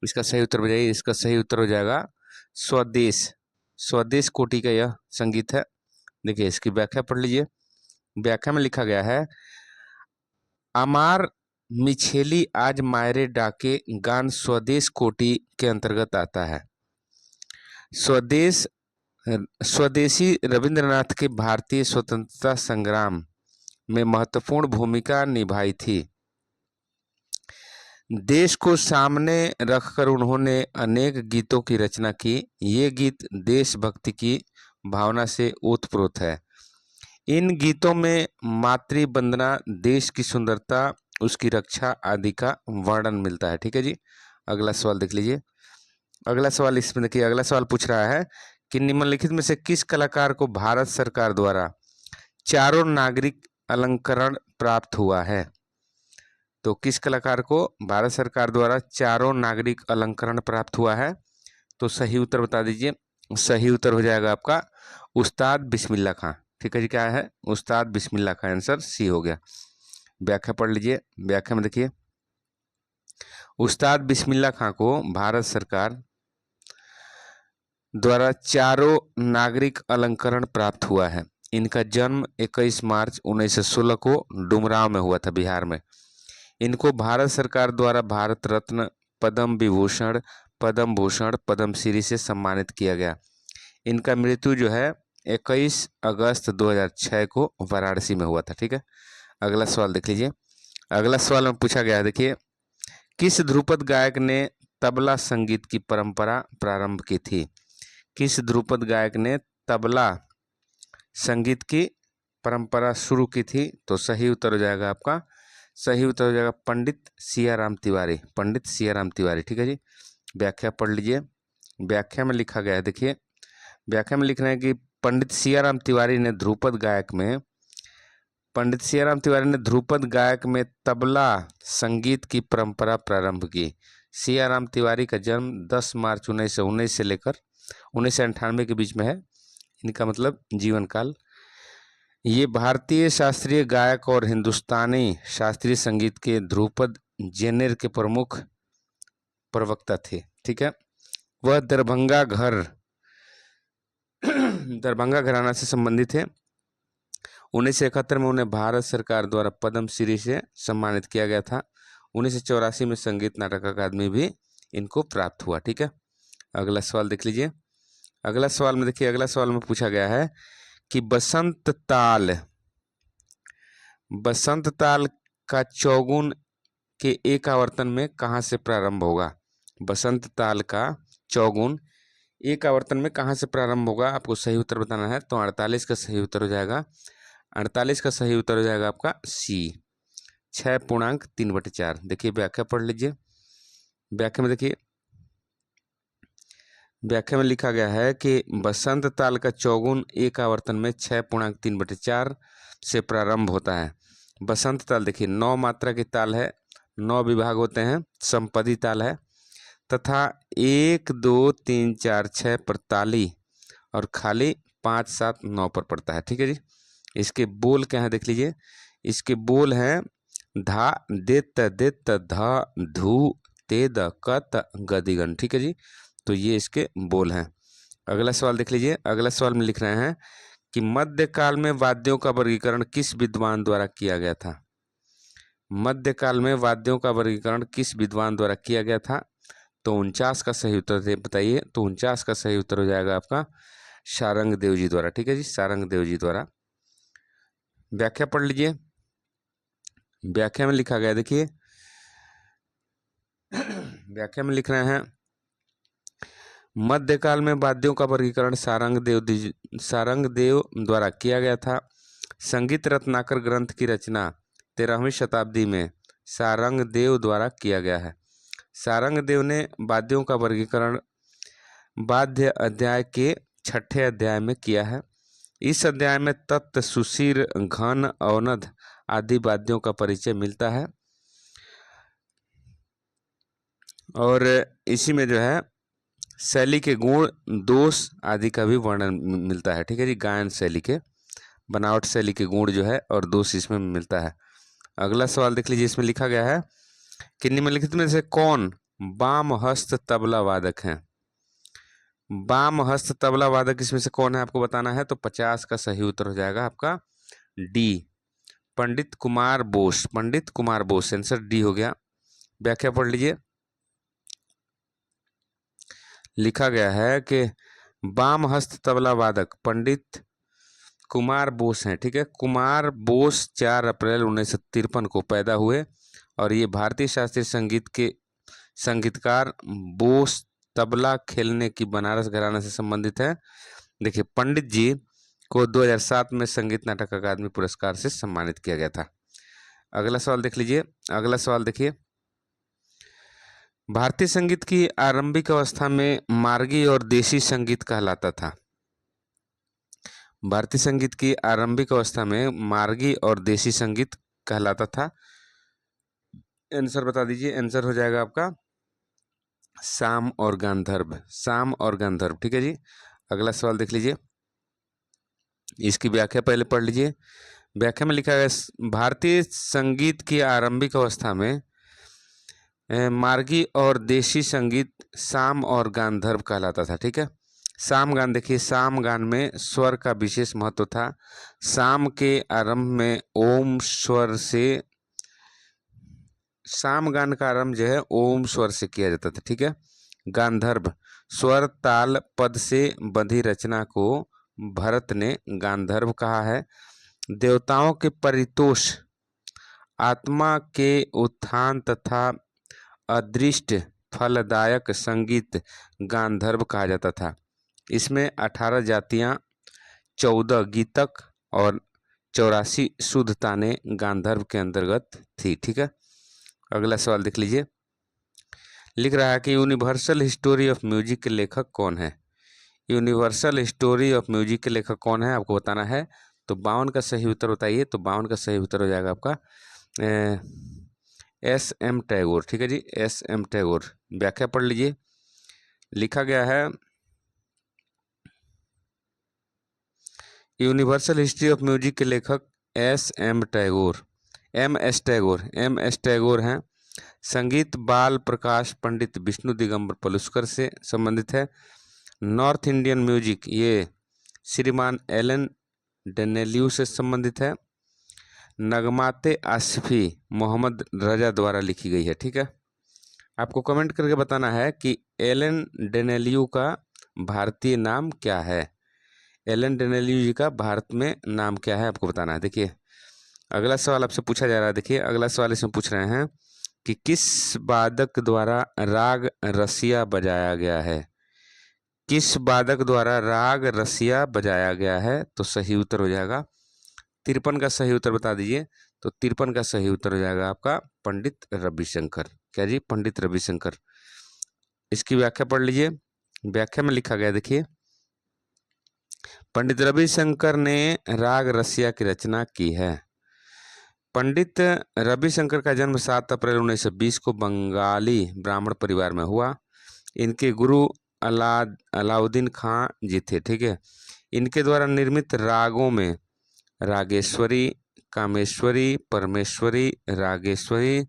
Speaker 1: इसका सही उत्तर बताइए। इसका सही उत्तर हो जाएगा स्वदेश, स्वदेश कोटि का यह संगीत है। देखिए इसकी व्याख्या पढ़ लीजिए। व्याख्या में लिखा गया है, अमार मिछेली आज मायरे डाके गान स्वदेश कोटि के अंतर्गत आता है। स्वदेशी रविंद्रनाथ के भारतीय स्वतंत्रता संग्राम में महत्वपूर्ण भूमिका निभाई थी। देश को सामने रखकर उन्होंने अनेक गीतों की रचना की। ये गीत देशभक्ति की भावना से ओतप्रोत है। इन गीतों में मातृ वंदना, देश की सुंदरता, उसकी रक्षा आदि का वर्णन मिलता है, ठीक है जी। अगला सवाल देख लीजिए। अगला सवाल इसमें देखिए, अगला सवाल पूछ रहा है कि निम्नलिखित में से किस कलाकार को भारत सरकार द्वारा चारों नागरिक अलंकरण प्राप्त हुआ है? तो किस कलाकार को भारत सरकार द्वारा चारों नागरिक अलंकरण प्राप्त हुआ है? तो सही उत्तर बता दीजिए। सही उत्तर हो जाएगा आपका उस्ताद बिस्मिल्लाह खां, ठीक है जी। क्या है? उस्ताद बिस्मिल्लाह खां, आंसर सी हो गया। व्याख्या पढ़ लीजिए। व्याख्या में देखिए, उस्ताद बिस्मिल्लाह खां को भारत सरकार द्वारा चारों नागरिक अलंकरण प्राप्त हुआ है। इनका जन्म 21 मार्च 1916 को डुमरांव में हुआ था, बिहार में। इनको भारत सरकार द्वारा भारत रत्न, पद्म विभूषण, पद्म भूषण, पद्मश्री से सम्मानित किया गया। इनका मृत्यु जो है 21 अगस्त 2006 को वाराणसी में हुआ था, ठीक है। अगला सवाल देख लीजिए। अगला सवाल में पूछा गया है, देखिए, किस ध्रुपद गायक ने तबला संगीत की परंपरा प्रारंभ की थी? किस ध्रुपद गायक ने तबला संगीत की परंपरा शुरू की थी? तो सही उत्तर हो जाएगा आपका, सही उत्तर हो जाएगा पंडित सियाराम तिवारी, पंडित सियाराम तिवारी, ठीक है जी। व्याख्या पढ़ लीजिए। व्याख्या में लिखा गया है, देखिए व्याख्या में लिख रहे हैं कि पंडित सियाराम तिवारी ने ध्रुपद गायक में, पंडित सियाराम तिवारी ने ध्रुपद गायक में तबला संगीत की परंपरा प्रारंभ की। सियाराम तिवारी का जन्म 10 मार्च 1919 से लेकर 1998 के बीच में है, इनका मतलब जीवन काल। ये भारतीय शास्त्रीय गायक और हिंदुस्तानी शास्त्रीय संगीत के ध्रुपद जेनर के प्रमुख प्रवक्ता थे, ठीक है। वह दरभंगा घराना से संबंधित है। 1971 में उन्हें भारत सरकार द्वारा पद्मश्री से सम्मानित किया गया था। 1984 में संगीत नाटक अकादमी भी इनको प्राप्त हुआ, ठीक है। अगला सवाल देख लीजिए। अगला सवाल में देखिए, अगला सवाल में पूछा गया है कि बसंत ताल का चौगुन के एक आवर्तन में कहाँ से प्रारंभ होगा? बसंत ताल का चौगुन एक आवर्तन में कहाँ से प्रारंभ होगा? आपको सही उत्तर बताना है। तो 48 का सही उत्तर हो जाएगा, 48 का सही उत्तर हो जाएगा आपका सी, 6.3/4। देखिए व्याख्या पढ़ लीजिए। व्याख्या में देखिए, व्याख्या में लिखा गया है कि बसंत ताल का चौगुन एक आवर्तन में 6.3/4 से प्रारंभ होता है। बसंत ताल देखिए 9 मात्रा की ताल है, 9 विभाग होते हैं, संपदी ताल है तथा 1 2 3 4 6 पर ताली और खाली 5 7 9 पर पड़ता है, ठीक है जी। इसके बोल क्या है देख लीजिए। इसके बोल हैं धा देत देत धा धू तेद कत गदिगन, ठीक है जी। तो ये इसके बोल हैं। अगला सवाल देख लीजिए। अगला सवाल में लिख रहे हैं कि मध्यकाल में वाद्यों का वर्गीकरण किस विद्वान द्वारा किया गया था? मध्यकाल में वाद्यों का वर्गीकरण किस विद्वान द्वारा किया गया था? तो 49 का सही उत्तर बताइए। तो 49 का सही उत्तर हो जाएगा आपका सारंग देव जी द्वारा। ठीक है जी, सारंग देव जी द्वारा। व्याख्या पढ़ लीजिए। व्याख्या में लिखा गया, देखिए व्याख्या में लिख रहे हैं, मध्यकाल में वाद्यों का वर्गीकरण सारंग देव द्वारा किया गया था। संगीत रत्नाकर ग्रंथ की रचना 13वीं शताब्दी में सारंग देव द्वारा किया गया है। सारंग देव ने वाद्यों का वर्गीकरण वाद्य अध्याय के 6ठे अध्याय में किया है। इस अध्याय में तत्त, सुशीर, घन, औनद आदि वाद्यों का परिचय मिलता है और इसी में जो है शैली के गुण, दोष आदि का भी वर्णन मिलता है। ठीक है जी, गायन शैली के, बनावट शैली के गुण जो है और दोष इसमें मिलता है। अगला सवाल देख लीजिए, इसमें लिखा गया है कि निम्नलिखित में से कौन वाम हस्त तबला वादक हैं। वाम हस्त तबला वादक इसमें से कौन है आपको बताना है। तो 50 का सही उत्तर हो जाएगा आपका डी, पंडित कुमार बोस। पंडित कुमार बोस, आंसर डी हो गया। व्याख्या पढ़ लीजिए। लिखा गया है कि वाम हस्त तबला वादक पंडित कुमार बोस हैं। ठीक है, कुमार बोस 4 अप्रैल 1953 को पैदा हुए और ये भारतीय शास्त्रीय संगीत के संगीतकार बोस तबला खेलने की बनारस घराना से संबंधित है। देखिए, पंडित जी को 2007 में संगीत नाटक अकादमी पुरस्कार से सम्मानित किया गया था। अगला सवाल देख लीजिए। अगला सवाल देखिए, भारतीय संगीत की आरंभिक अवस्था में मार्गी और देशी संगीत कहलाता था। भारतीय संगीत की आरंभिक अवस्था में मार्गी और देशी संगीत कहलाता था। आंसर बता दीजिए। आंसर हो जाएगा आपका साम और गांधर्व। साम और गांधर्व। ठीक है जी। अगला सवाल देख लीजिए, इसकी व्याख्या पहले पढ़ लीजिए। व्याख्या में लिखा है, भारतीय संगीत की आरंभिक अवस्था में मार्गी और देशी संगीत साम और गांधर्व कहलाता था। ठीक है, साम गान, देखिए साम गान में स्वर का विशेष महत्व था। साम के आरंभ में ओम स्वर से, साम गान का आरंभ जो है ओम स्वर से किया जाता था। ठीक है, गांधर्व स्वर ताल पद से बंधी रचना को भरत ने गांधर्व कहा है। देवताओं के परितोष, आत्मा के उत्थान तथा अदृष्ट फलदायक संगीत गांधर्व कहा जाता था। इसमें 18 जातियां, 14 गीतक और 84 शुद्ध ताने गांधर्व के अंतर्गत थी। ठीक है, अगला सवाल देख लीजिए। लिख रहा है कि यूनिवर्सल हिस्टोरी ऑफ म्यूजिक के लेखक कौन है। यूनिवर्सल हिस्टोरी ऑफ म्यूजिक के लेखक कौन है आपको बताना है। तो 52 का सही उत्तर बताइए। तो 52 का सही उत्तर हो जाएगा आपका S.M. टैगोर। ठीक है जी, S.M. टैगोर। व्याख्या पढ़ लीजिए। लिखा गया है, यूनिवर्सल हिस्ट्री ऑफ म्यूजिक के लेखक S.M. Tagore, M.S. Tagore, M.S. Tagore हैं। संगीत बाल प्रकाश पंडित विष्णु दिगंबर पलुस्कर से संबंधित है। नॉर्थ इंडियन म्यूजिक ये श्रीमान एलन डेनेलियू से संबंधित है। नगमाते आसिफी मोहम्मद रजा द्वारा लिखी गई है। ठीक है, आपको कमेंट करके बताना है कि एलन डेनेलियू का भारतीय नाम क्या है। एलन डेनेलियू जी का भारत में नाम क्या है आपको बताना है। देखिए, अगला सवाल आपसे पूछा जा रहा है। देखिए, अगला सवाल इसमें पूछ रहे हैं कि किस वादक द्वारा राग रसिया बजाया गया है। किस वादक द्वारा राग रसिया बजाया गया है। तो सही उत्तर हो जाएगा 53 का सही उत्तर बता दीजिए। तो 53 का सही उत्तर हो जाएगा आपका पंडित रविशंकर। क्या जी, पंडित रविशंकर। इसकी व्याख्या पढ़ लीजिए। व्याख्या में लिखा गया, देखिए पंडित रविशंकर ने राग रसिया की रचना की है। पंडित रविशंकर का जन्म 7 अप्रैल 1920 को बंगाली ब्राह्मण परिवार में हुआ। इनके गुरु अलाउद्दीन खां जी थे। ठीक है, इनके द्वारा निर्मित रागों में रागेश्वरी, कामेश्वरी, परमेश्वरी, रागेश्वरी,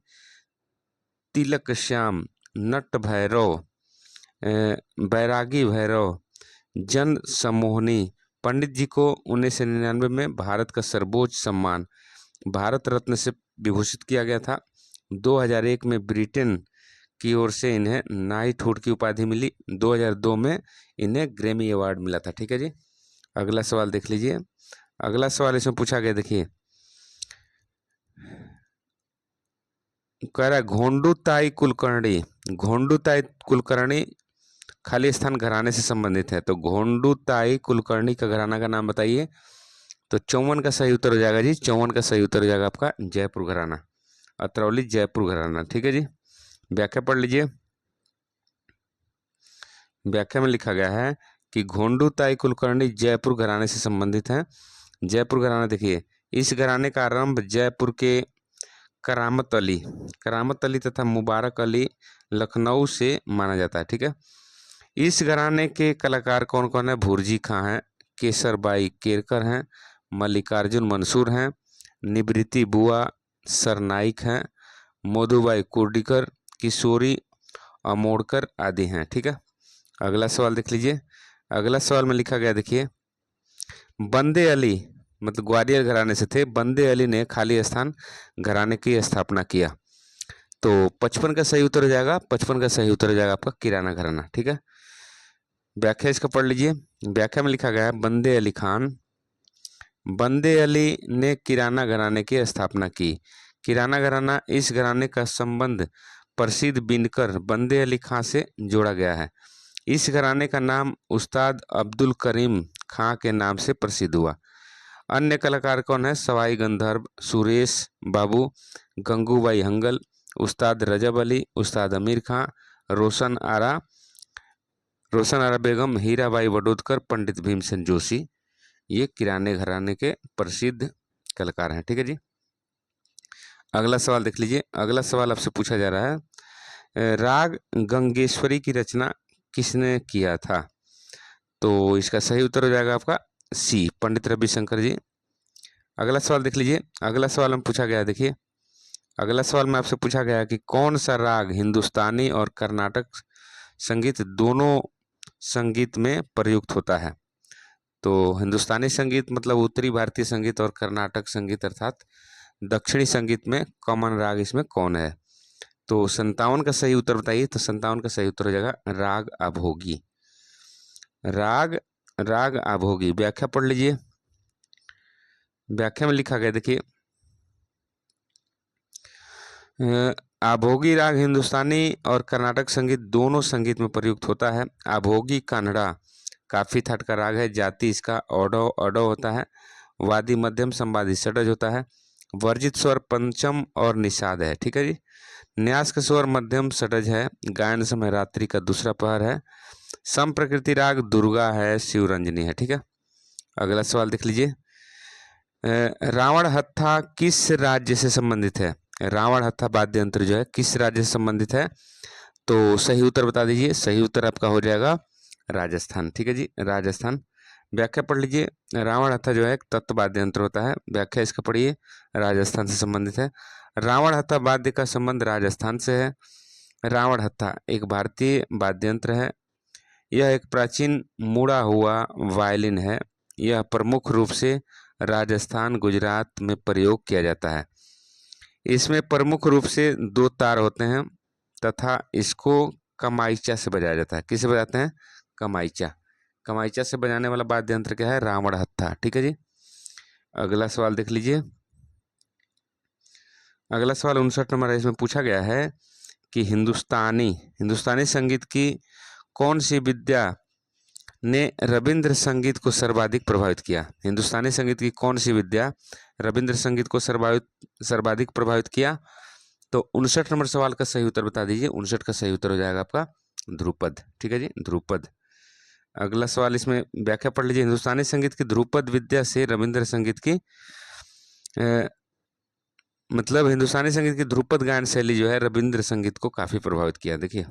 Speaker 1: तिलक श्याम, नट भैरव, बैरागी भैरव, जन सम्मोहनी। पंडित जी को 1999 में भारत का सर्वोच्च सम्मान भारत रत्न से विभूषित किया गया था। 2001 में ब्रिटेन की ओर से इन्हें नाइटहुड की उपाधि मिली। 2002 में इन्हें ग्रैमी अवार्ड मिला था। ठीक है जी। अगला सवाल देख लीजिए। अगला सवाल इसमें पूछा गया, देखिए कह रहा है घोंडुताई कुलकर्णी। घोंडुताई कुलकर्णी खाली स्थान घराने से संबंधित है, तो घोंडुताई कुलकर्णी का घराना का नाम बताइए। तो 54 का सही उत्तर हो जाएगा जी। 54 का सही उत्तर हो जाएगा आपका जयपुर घराना, अतरौली जयपुर घराना। ठीक है जी। व्याख्या पढ़ लीजिए। व्याख्या में लिखा गया है कि घोंडुताई कुलकर्णी जयपुर घराने से संबंधित है। जयपुर घराना, देखिए इस घराने का आरंभ जयपुर के करामत अली तथा मुबारक अली लखनऊ से माना जाता है। ठीक है। इस घराने के कलाकार कौन कौन है? भुर्जी खां हैं, केसरबाई केरकर हैं, मल्लिकार्जुन मंसूर हैं, निवृत्ति बुआ सरनाइक हैं, मोधुबाई कुर्डीकर, किशोरी अमोड़कर आदि हैं। ठीक है। अगला सवाल देख लीजिए। अगला सवाल में लिखा गया, देखिए बंदे अली, मतलब ग्वालियर घराने से थे, बंदे अली ने खाली स्थान घराने की स्थापना किया। तो 55 का सही उत्तर हो जाएगा। 55 का सही उत्तर हो जाएगा आपका किराना घराना। ठीक है। व्याख्या इसका पढ़ लीजिए। व्याख्या में लिखा गया है बंदे अली खान, बंदे अली ने किराना घराने की स्थापना की। किराना घराना, इस घराने का संबंध प्रसिद्ध बिनकर बंदे अली खां से जोड़ा गया है। इस घराने का नाम उस्ताद अब्दुल करीम खां के नाम से प्रसिद्ध हुआ। अन्य कलाकार कौन है? सवाई गंधर्व, सुरेश बाबू, गंगूबाई हंगल, उस्ताद रजब अली, उस्ताद अमीर खां, रोशन आरा बेगम, हीराबाई वडोदकर, पंडित भीमसेन जोशी। ये किराने घराने के प्रसिद्ध कलाकार हैं। ठीक है जी। अगला सवाल देख लीजिए। अगला सवाल आपसे पूछा जा रहा है राग गंगेश्वरी की रचना किसने किया था? तो इसका सही उत्तर हो जाएगा आपका सी, पंडित रविशंकर जी। अगला सवाल देख लीजिए। अगला सवाल में पूछा गया, देखिए अगला सवाल में आपसे पूछा गया कि कौन सा राग हिंदुस्तानी और कर्नाटक संगीत दोनों संगीत में प्रयुक्त होता है? तो हिंदुस्तानी संगीत मतलब उत्तरी भारतीय संगीत, और कर्नाटक संगीत अर्थात दक्षिणी संगीत में कॉमन राग इसमें कौन है? तो 57 का सही उत्तर बताइए। तो 57 का सही उत्तर हो जाएगा राग अभोगी। राग अभोगी। व्याख्या पढ़ लीजिए। व्याख्या में लिखा गया, देखिए अभोगी राग हिंदुस्तानी और कर्नाटक संगीत दोनों संगीत में प्रयुक्त होता है। अभोगी कानड़ा काफी थाट का राग है। जाति इसका ऑडो होता है। वादी मध्यम संवादी षडज होता है। वर्जित स्वर पंचम और निषाद है। ठीक है जी। न्यास का स्वर मध्यम षडज है। गायन समय रात्रि का दूसरा पहर है। सम प्रकृति राग दुर्गा है, शिवरंजनी है। ठीक है। अगला सवाल देख लीजिए। रावण हत्था किस राज्य से संबंधित है? रावण हत्था वाद्य यंत्र जो है किस राज्य से संबंधित है? तो सही उत्तर बता दीजिए। सही उत्तर आपका हो जाएगा राजस्थान। ठीक है जी, राजस्थान। व्याख्या पढ़ लीजिए। रावण हत्था जो है एक तत्व वाद्य यंत्र होता है। व्याख्या इसका पढ़िए, राजस्थान से संबंधित है। रावण हत्था वाद्य का संबंध राजस्थान से है। रावण हत्था एक भारतीय वाद्य यंत्र है। यह एक प्राचीन मुड़ा हुआ वायलिन है। यह प्रमुख रूप से राजस्थान गुजरात में प्रयोग किया जाता है। इसमें प्रमुख रूप से 2 तार होते हैं तथा इसको कमाइचा से बजाया जाता है। किसे बजाते हैं? कमाइचा। कमाइचा से बजाने वाला वाद्य यंत्र क्या है? रावण हत्था। ठीक है जी। अगला सवाल देख लीजिए। अगला सवाल 59 नंबर है। इसमें पूछा गया है कि हिंदुस्तानी संगीत की कौन सी विद्या ने रविंद्र संगीत को सर्वाधिक प्रभावित किया? हिंदुस्तानी संगीत की कौन सी विद्या रविंद्र संगीत को सर्वाधिक प्रभावित किया? तो 59 नंबर सवाल का सही उत्तर बता दीजिए। 59 का सही उत्तर हो जाएगा आपका ध्रुपद। ठीक है जी, ध्रुपद। अगला सवाल इसमें व्याख्या पढ़ लीजिए। हिंदुस्तानी संगीत की ध्रुपद विद्या से रविंद्र संगीत की मतलब हिंदुस्तानी संगीत की ध्रुपद गायन शैली जो है रविंद्र संगीत को काफी प्रभावित किया। देखिए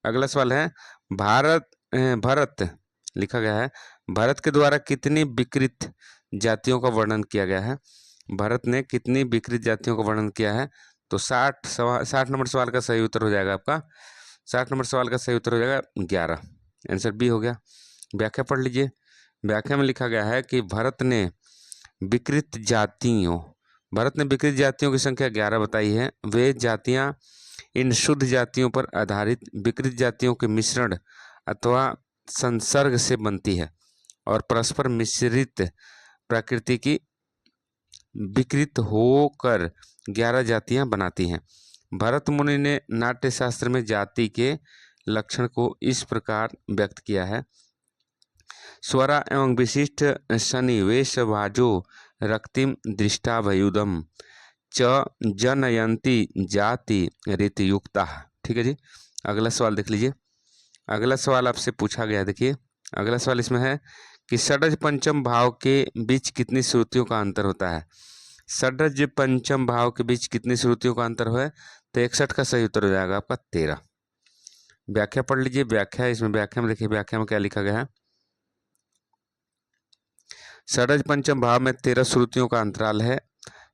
Speaker 1: अगला सवाल है भरत लिखा गया है। भरत के द्वारा कितनी विकृत जातियों का वर्णन किया गया है? भरत ने कितनी विकृत जातियों का वर्णन किया है? तो 60 नंबर सवाल का सही उत्तर हो जाएगा आपका 60 नंबर सवाल का सही उत्तर हो जाएगा 11। आंसर बी हो गया। व्याख्या पढ़ लीजिए। व्याख्या में लिखा गया है कि भरत ने विकृत जातियों की संख्या 11 बताई है। वे जातियां इन शुद्ध जातियों पर आधारित विकृत जातियों के मिश्रण अथवा संसर्ग से बनती है और परस्पर मिश्रित प्रकृति की विकृत होकर 11 जातियां बनाती हैं। भरत मुनि ने नाट्य शास्त्र में जाति के लक्षण को इस प्रकार व्यक्त किया है। स्वरा एवं विशिष्ट सन्निवेश भाजो रक्तिम दृष्टाभयुदम च जनयंती जाति रीतियुक्ता। ठीक है जी। अगला सवाल देख लीजिए। अगला सवाल आपसे पूछा गया, देखिए अगला सवाल इसमें है कि षड्ज पंचम भाव के बीच कितनी श्रुतियों का अंतर होता है। षड्ज पंचम भाव के बीच कितनी श्रुतियों का अंतर है, तो 61 का सही उत्तर हो जाएगा आपका 13। व्याख्या पढ़ लीजिए। व्याख्या, इसमें व्याख्या में देखिए व्याख्या में क्या लिखा गया है। षड्ज पंचम भाव में 13 श्रुतियों का अंतराल है।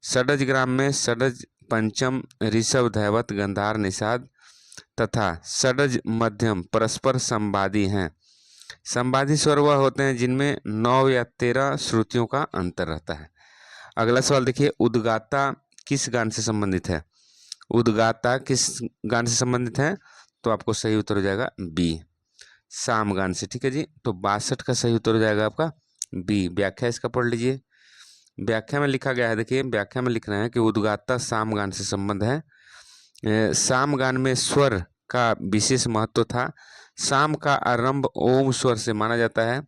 Speaker 1: षड्ज ग्राम में षड्ज पंचम ऋषभ धैवत गंधार निषाद तथा षड्ज मध्यम परस्पर संवादी हैं। संवादी स्वर वह होते हैं जिनमें 9 या 13 श्रुतियों का अंतर रहता है। अगला सवाल देखिए, उद्गाता किस गान से संबंधित है। उद्गाता किस गान से संबंधित है, तो आपको सही उत्तर हो जाएगा बी, साम गान से। ठीक है जी। तो 62 का सही उत्तर हो जाएगा आपका बी। व्याख्या इसका पढ़ लीजिए। व्याख्या में लिखा गया है, देखिए व्याख्या में लिख रहे हैं कि उद्गाता साम गान से संबंध है। साम गान में स्वर का विशेष महत्व था। साम का आरंभ ओम स्वर से माना जाता है।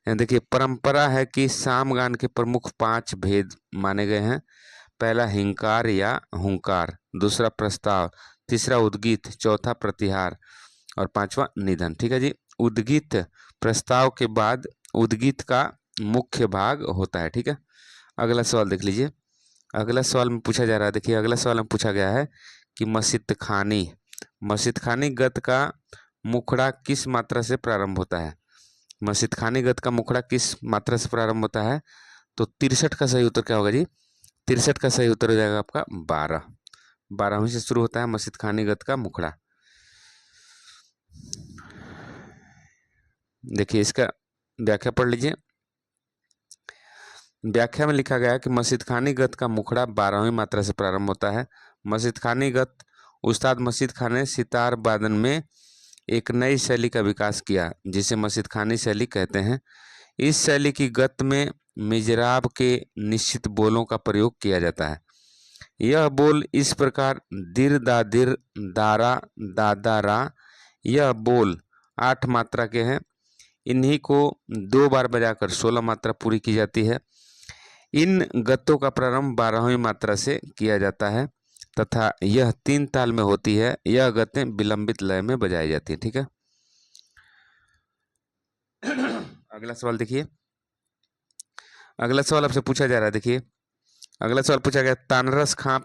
Speaker 1: देखिए परंपरा है कि साम गान के प्रमुख 5 भेद माने गए हैं। पहला हिंकार या हुंकार, दूसरा प्रस्ताव, तीसरा उद्गीत, चौथा प्रतिहार और 5वां निधन। ठीक है जी। उद्गीत प्रस्ताव के बाद उद्गीत का मुख्य भाग होता है। ठीक है। अगला सवाल देख लीजिए। अगला सवाल में पूछा जा रहा है, देखिए अगला सवाल में पूछा गया है कि मसीतखानी गत का मुखड़ा किस मात्रा से प्रारंभ होता है। मसीतखानी गत का मुखड़ा किस मात्रा से प्रारंभ होता है, तो 63 का सही उत्तर क्या होगा जी। 63 का सही उत्तर हो जाएगा आपका 12। 12वीं से शुरू होता है मसीतखानी गत का मुखड़ा। देखिए इसका व्याख्या पढ़ लीजिए। व्याख्या में लिखा गया है कि मसीतखानी गत का मुखड़ा 12वीं मात्रा से प्रारंभ होता है। मसीतखानी गत उस्ताद मसीद खान ने सितार वादन में एक नई शैली का विकास किया जिसे मसीतखानी शैली कहते हैं। इस शैली की गत में मिजराब के निश्चित बोलों का प्रयोग किया जाता है। यह बोल इस प्रकार दिर दा दिर दारा दादा रा, यह बोल 8 मात्रा के हैं। इन्हीं को 2 बार बजाकर 16 मात्रा पूरी की जाती है। इन गत्तों का प्रारंभ 12वीं मात्रा से किया जाता है तथा यह 3 ताल में होती है। यह गत्तें विलंबित लय में बजाई जाती है। ठीक है। अगला सवाल देखिए। अगला सवाल आपसे पूछा जा रहा है, देखिए अगला सवाल पूछा गया, तानरस खां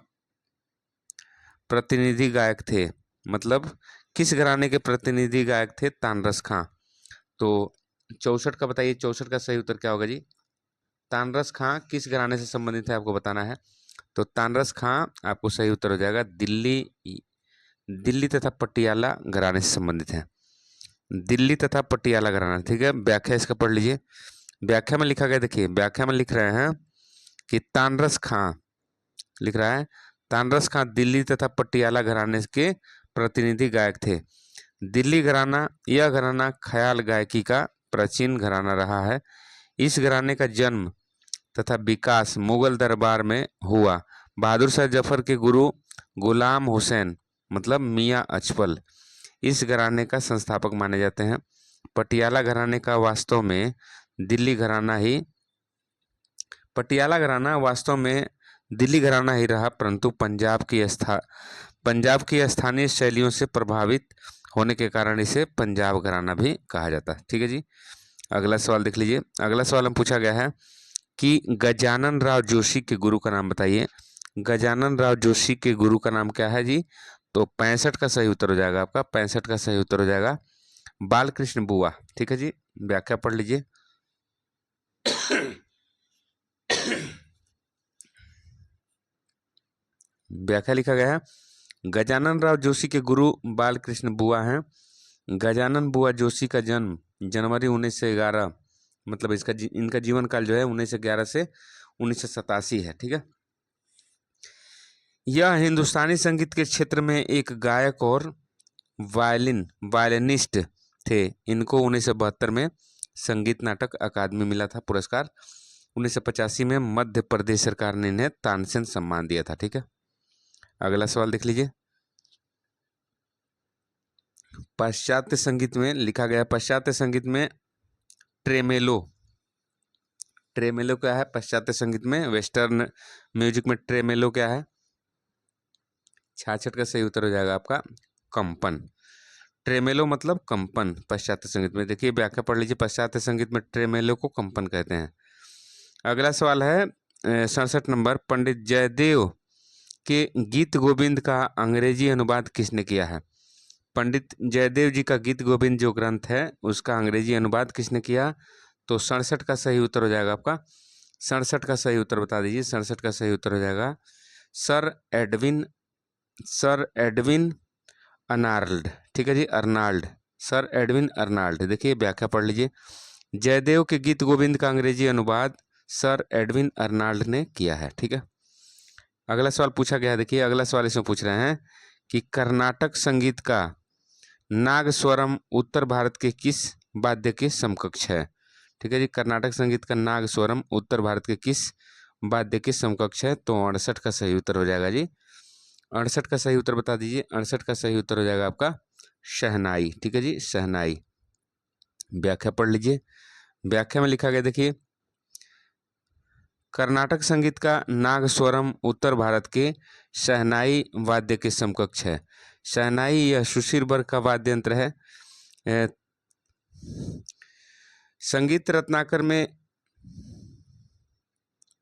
Speaker 1: प्रतिनिधि गायक थे, मतलब किस घराने के प्रतिनिधि गायक थे तानरस खां। तो 64 का बताइए, 64 का सही उत्तर क्या होगा जी। तानरस खां किस घराने से संबंधित है आपको बताना है। तो तानरस खां आपको सही उत्तर हो जाएगा दिल्ली तथा पटियाला घराने से संबंधित है। दिल्ली तथा पटियाला घराना। ठीक है। व्याख्या इसका पढ़ लीजिए। व्याख्या में लिखा गया, देखिए व्याख्या में लिख रहे हैं कि तानरस खां लिख रहा है, तानरस खां दिल्ली तथा पटियाला घराने के प्रतिनिधि गायक थे। दिल्ली घराना, यह घराना ख्याल गायकी का प्राचीन घराना रहा है। इस घराने का जन्म तथा विकास मुगल दरबार में हुआ। बहादुर शाह जफर के गुरु गुलाम हुसैन मतलब मियाँ अचपल इस घराने का संस्थापक माने जाते हैं। पटियाला घराने का वास्तव में दिल्ली घराना ही पटियाला घराना वास्तव में दिल्ली घराना ही रहा, परंतु पंजाब की स्थानीय शैलियों से प्रभावित होने के कारण इसे पंजाब घराना भी कहा जाता है। ठीक है जी। अगला सवाल देख लीजिए। अगला सवाल में पूछा गया है कि गजानन राव जोशी के गुरु का नाम बताइए। गजानन राव जोशी के गुरु का नाम क्या है जी। तो 65 का सही उत्तर हो जाएगा आपका, 65 का सही उत्तर हो जाएगा बालकृष्ण बुआ। ठीक है जी। व्याख्या पढ़ लीजिए। व्याख्या लिखा गया है, गजानन राव जोशी के गुरु बालकृष्ण बुआ हैं। गजानन बुआ जोशी का जन्म जनवरी 1911 मतलब इनका जीवन काल जो है 1911 से 1987 है। ठीक है। यह हिंदुस्तानी संगीत के क्षेत्र में एक गायक और वायलिनिस्ट थे। इनको 1972 में संगीत नाटक अकादमी मिला था पुरस्कार। 1985 में मध्य प्रदेश सरकार ने इन्हें तानसेन सम्मान दिया था। ठीक है, अगला सवाल देख लीजिए। पाश्चात्य संगीत में लिखा गया, पाश्चात्य संगीत में ट्रेमेलो क्या है? पाश्चात्य संगीत में, वेस्टर्न म्यूजिक में ट्रेमेलो क्या है? 66 का सही उत्तर हो जाएगा आपका कंपन। ट्रेमेलो मतलब कंपन पाश्चात्य संगीत में। देखिए व्याख्या पढ़ लीजिए, पाश्चात्य संगीत में ट्रेमेलो को कंपन कहते हैं। अगला सवाल है 67 नंबर, पंडित जयदेव के गीत गोविंद का अंग्रेजी अनुवाद किसने किया है? पंडित जयदेव जी का गीत गोविंद जो ग्रंथ है उसका अंग्रेजी अनुवाद किसने किया? तो 67 का सही उत्तर हो जाएगा आपका, 67 का सही उत्तर बता दीजिए। 67 का सही उत्तर हो जाएगा सर एडविन अर्नाल्ड। ठीक है जी, अर्नाल्ड, सर एडविन अर्नाल्ड। देखिए व्याख्या पढ़ लीजिए, जयदेव के गीत गोविंद का अंग्रेजी अनुवाद सर एडविन अर्नाल्ड ने किया है। ठीक है, अगला सवाल पूछा गया है। देखिए अगला सवाल इसमें पूछ रहे हैं कि कर्नाटक संगीत का नागस्वरम उत्तर भारत के किस वाद्य के समकक्ष है? ठीक है जी, कर्नाटक संगीत का नागस्वरम उत्तर भारत के किस वाद्य के समकक्ष है? तो 68 का सही उत्तर हो जाएगा जी। 68 का सही उत्तर बता दीजिए। 68 का सही उत्तर हो जाएगा आपका शहनाई। ठीक है जी, शहनाई। व्याख्या पढ़ लीजिए, व्याख्या में लिखा गया देखिए, कर्नाटक संगीत का नागस्वरम उत्तर भारत के शहनाई वाद्य के समकक्ष है। शहनाई यह सुशील वर्ग का वाद्य यंत्र है। संगीत रत्नाकर में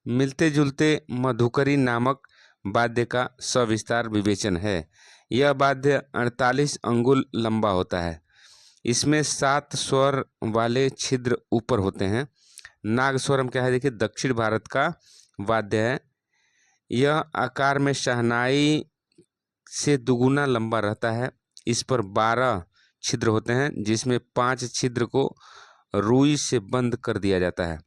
Speaker 1: मिलते जुलते मधुकरी नामक वाद्य का सविस्तार विवेचन है। यह वाद्य 48 अंगुल लंबा होता है। इसमें 7 स्वर वाले छिद्र ऊपर होते हैं। नागस्वरम क्या है? देखिए दक्षिण भारत का वाद्य है। यह आकार में शहनाई से दुगुना लंबा रहता है। इस पर 12 छिद्र होते हैं, जिसमें 5 छिद्र को रुई से बंद कर दिया जाता है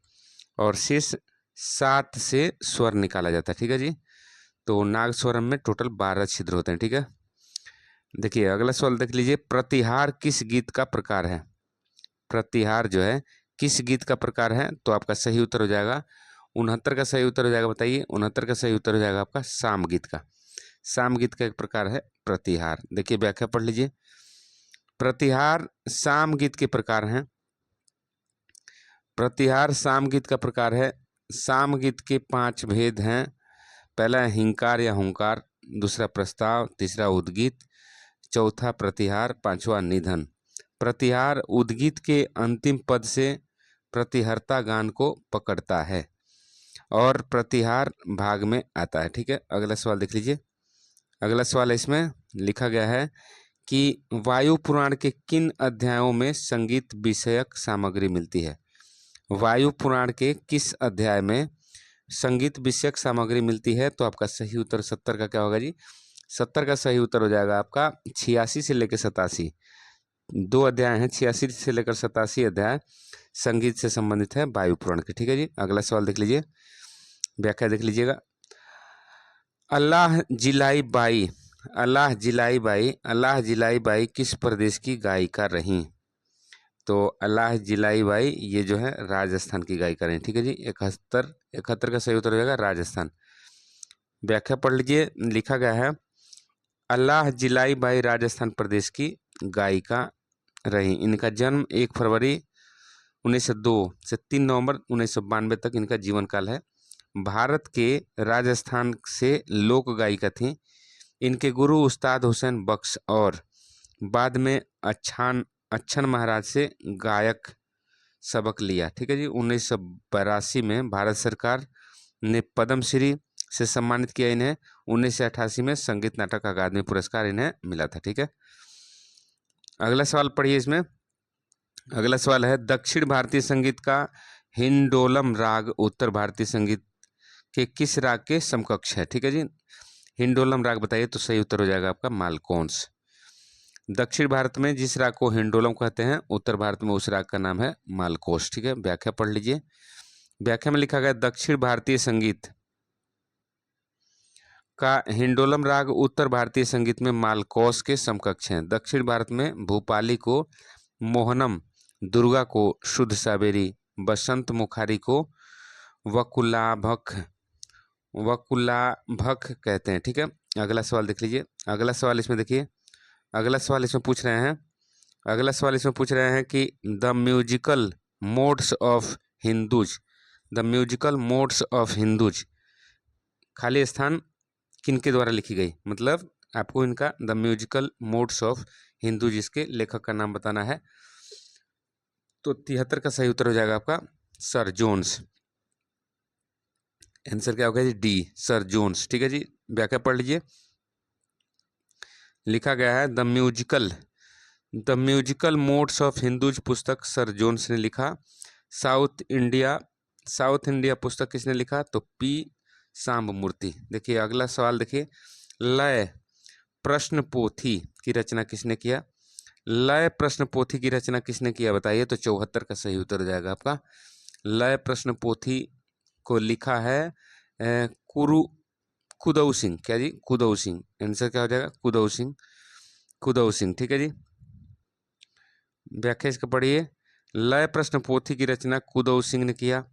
Speaker 1: और शेष 7 से स्वर निकाला जाता है। ठीक है जी, तो नागस्वरम में टोटल 12 छिद्र होते हैं। ठीक है, देखिए अगला सवाल देख लीजिए, प्रतिहार किस गीत का प्रकार है? प्रतिहार जो है किस गीत का प्रकार है? तो आपका सही उत्तर हो जाएगा 69 का सही उत्तर हो जाएगा। बताइए, 69 का सही उत्तर हो जाएगा आपका साम गीत का। साम गीत का एक प्रकार है प्रतिहार। देखिए व्याख्या पढ़ लीजिए, प्रतिहार साम गीत के प्रकार हैं। प्रतिहार साम गीत का प्रकार है। साम गीत के 5 भेद हैं। पहला है हिंकार या हुंकार, दूसरा प्रस्ताव, तीसरा उद्गीत, चौथा प्रतिहार, पांचवा निधन। प्रतिहार उद्गीत के अंतिम पद से प्रतिहर्ता गान को पकड़ता है और प्रतिहार भाग में आता है। ठीक है, अगला सवाल देख लीजिए। अगला सवाल इसमें लिखा गया है कि वायु पुराण के किन अध्यायों में संगीत विषयक सामग्री मिलती है? वायु पुराण के किस अध्याय में संगीत विषयक सामग्री मिलती है? तो आपका सही उत्तर 70 का क्या होगा जी? 70 का सही उत्तर हो जाएगा आपका 86 से लेकर 87। 2 अध्याय हैं, 86 से लेकर 87 अध्याय संगीत से संबंधित है वायु पुराण के। ठीक है जी, अगला सवाल देख लीजिए, व्याख्या देख लीजिएगा। अल्लाह जिलाई बाई किस प्रदेश की गायिका रहीं? तो अल्लाह जिलाई बाई ये जो है राजस्थान की गायिका रहीं। ठीक है जी, 71 का सही उत्तर हो जाएगा राजस्थान। व्याख्या पढ़ लीजिए, लिखा गया है अल्लाह जिलाई बाई राजस्थान प्रदेश की गायिका रहीं। इनका जन्म 1 फरवरी 1902 से 3 नवंबर 1992 तक इनका जीवन काल है। भारत के राजस्थान से लोक गायिका थी। इनके गुरु उस्ताद हुसैन बख्श और बाद में अच्छन महाराज से गायक सबक लिया। ठीक है जी, 1982 में भारत सरकार ने पद्मश्री से सम्मानित किया इन्हें। 1988 में संगीत नाटक अकादमी पुरस्कार इन्हें मिला था। ठीक है, अगला सवाल पढ़िए इसमें। अगला सवाल है, दक्षिण भारतीय संगीत का हिंडोलम राग उत्तर भारतीय संगीत के किस राग के समकक्ष है? ठीक है जी, हिंडोलम राग बताइए। तो सही उत्तर हो जाएगा आपका मालकोंस। दक्षिण भारत में जिस राग को हिंडोलम कहते हैं, उत्तर भारत में उस राग का नाम है मालकोस। ठीक है, व्याख्या पढ़ लीजिए। व्याख्या में लिखा गया दक्षिण भारतीय संगीत का हिंडोलम राग उत्तर भारतीय संगीत में मालकोस के समकक्ष हैं। दक्षिण भारत में भूपाली को मोहनम, दुर्गा को शुद्ध सावेरी, बसंत मुखारी को वकुलाभक कहते हैं। ठीक है, अगला सवाल देख लीजिए। अगला सवाल इसमें देखिए, अगला सवाल इसमें पूछ रहे हैं कि the musical modes of Hindus, the musical modes of Hindus खाली स्थान किनके द्वारा लिखी गई, मतलब आपको इनका the musical modes of Hindus इसके लेखक का नाम बताना है। तो 73 का सही उत्तर हो जाएगा आपका सर जोन्स। आंसर क्या होगा जी? D, sir Jones. ठीक है जी, व्याख्या पढ़ लीजिए। लिखा गया है the musical modes of Hindus पुस्तक सर जोन्स ने लिखा। साउथ इंडिया पुस्तक किसने लिखा? तो पी सांबमूर्ति। देखिए अगला सवाल देखिए, लय प्रश्न पोथी की रचना किसने किया? लय प्रश्न पोथी की रचना किसने किया बताइए? तो 74 का सही उत्तर हो जाएगा आपका। लय प्रश्न पोथी को लिखा है कुदऊ सिंह। क्या जी? कुदऊ सिंह। आंसर क्या हो जाएगा? कुदऊ सिंह। ठीक है जी, व्याख्या इसका पढ़िए। लय प्रश्न पोथी की रचना कुदऊ सिंह ने किया।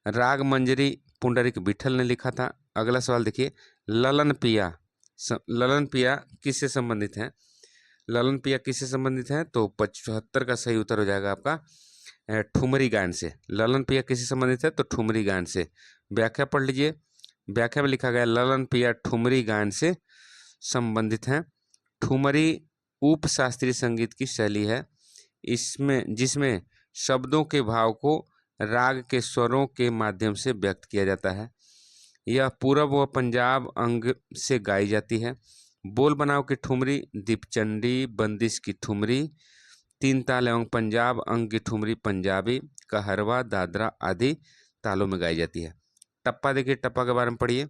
Speaker 1: राग मंजरी पुंडरीक विठल ने लिखा था। अगला सवाल देखिए, ललन पिया किससे संबंधित हैं? ललन पिया किससे संबंधित हैं? तो 75 का सही उत्तर हो जाएगा आपका ठुमरी गायन से। ललन पिया किससे संबंधित है? तो ठुमरी गायन से। व्याख्या पढ़ लीजिए। व्याख्या में लिखा गया ललन पिया ठुमरी गायन से संबंधित हैं। ठुमरी उप शास्त्रीय संगीत की शैली है जिसमें शब्दों के भाव को राग के स्वरों के माध्यम से व्यक्त किया जाता है। यह पूरब व पंजाब अंग से गाई जाती है। बोल बनाव की ठुमरी दीपचंडी, बंदिश की ठुमरी, तीन ताल एवं पंजाब अंग की ठुमरी पंजाबी, कहरवा, दादरा आदि तालों में गाई जाती है। टप्पा देखिए, टप्पा के बारे में पढ़िए।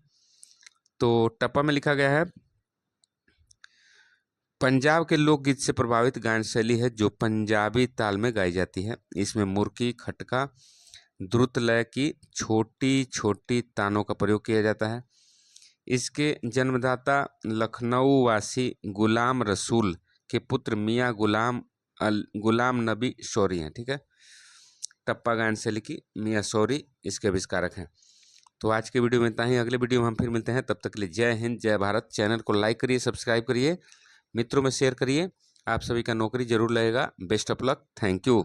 Speaker 1: तो टप्पा में लिखा गया है पंजाब के लोकगीत से प्रभावित गायन शैली है जो पंजाबी ताल में गाई जाती है। इसमें मुर्की, खटका, द्रुत लय की छोटी छोटी तानों का प्रयोग किया जाता है। इसके जन्मदाता लखनऊ वासी गुलाम रसूल के पुत्र मियाँ गुलाम नबी शौरी हैं। ठीक है, टप्पा गायन शैली की मियाँ शौरी इसके आविष्कारक हैं। तो आज के वीडियो में इतना ही। अगले वीडियो में हम फिर मिलते हैं, तब तक के लिए जय हिंद, जय भारत। चैनल को लाइक करिए, सब्सक्राइब करिए, मित्रों में शेयर करिए। आप सभी का नौकरी जरूर लगेगा। Best of luck. Thank you.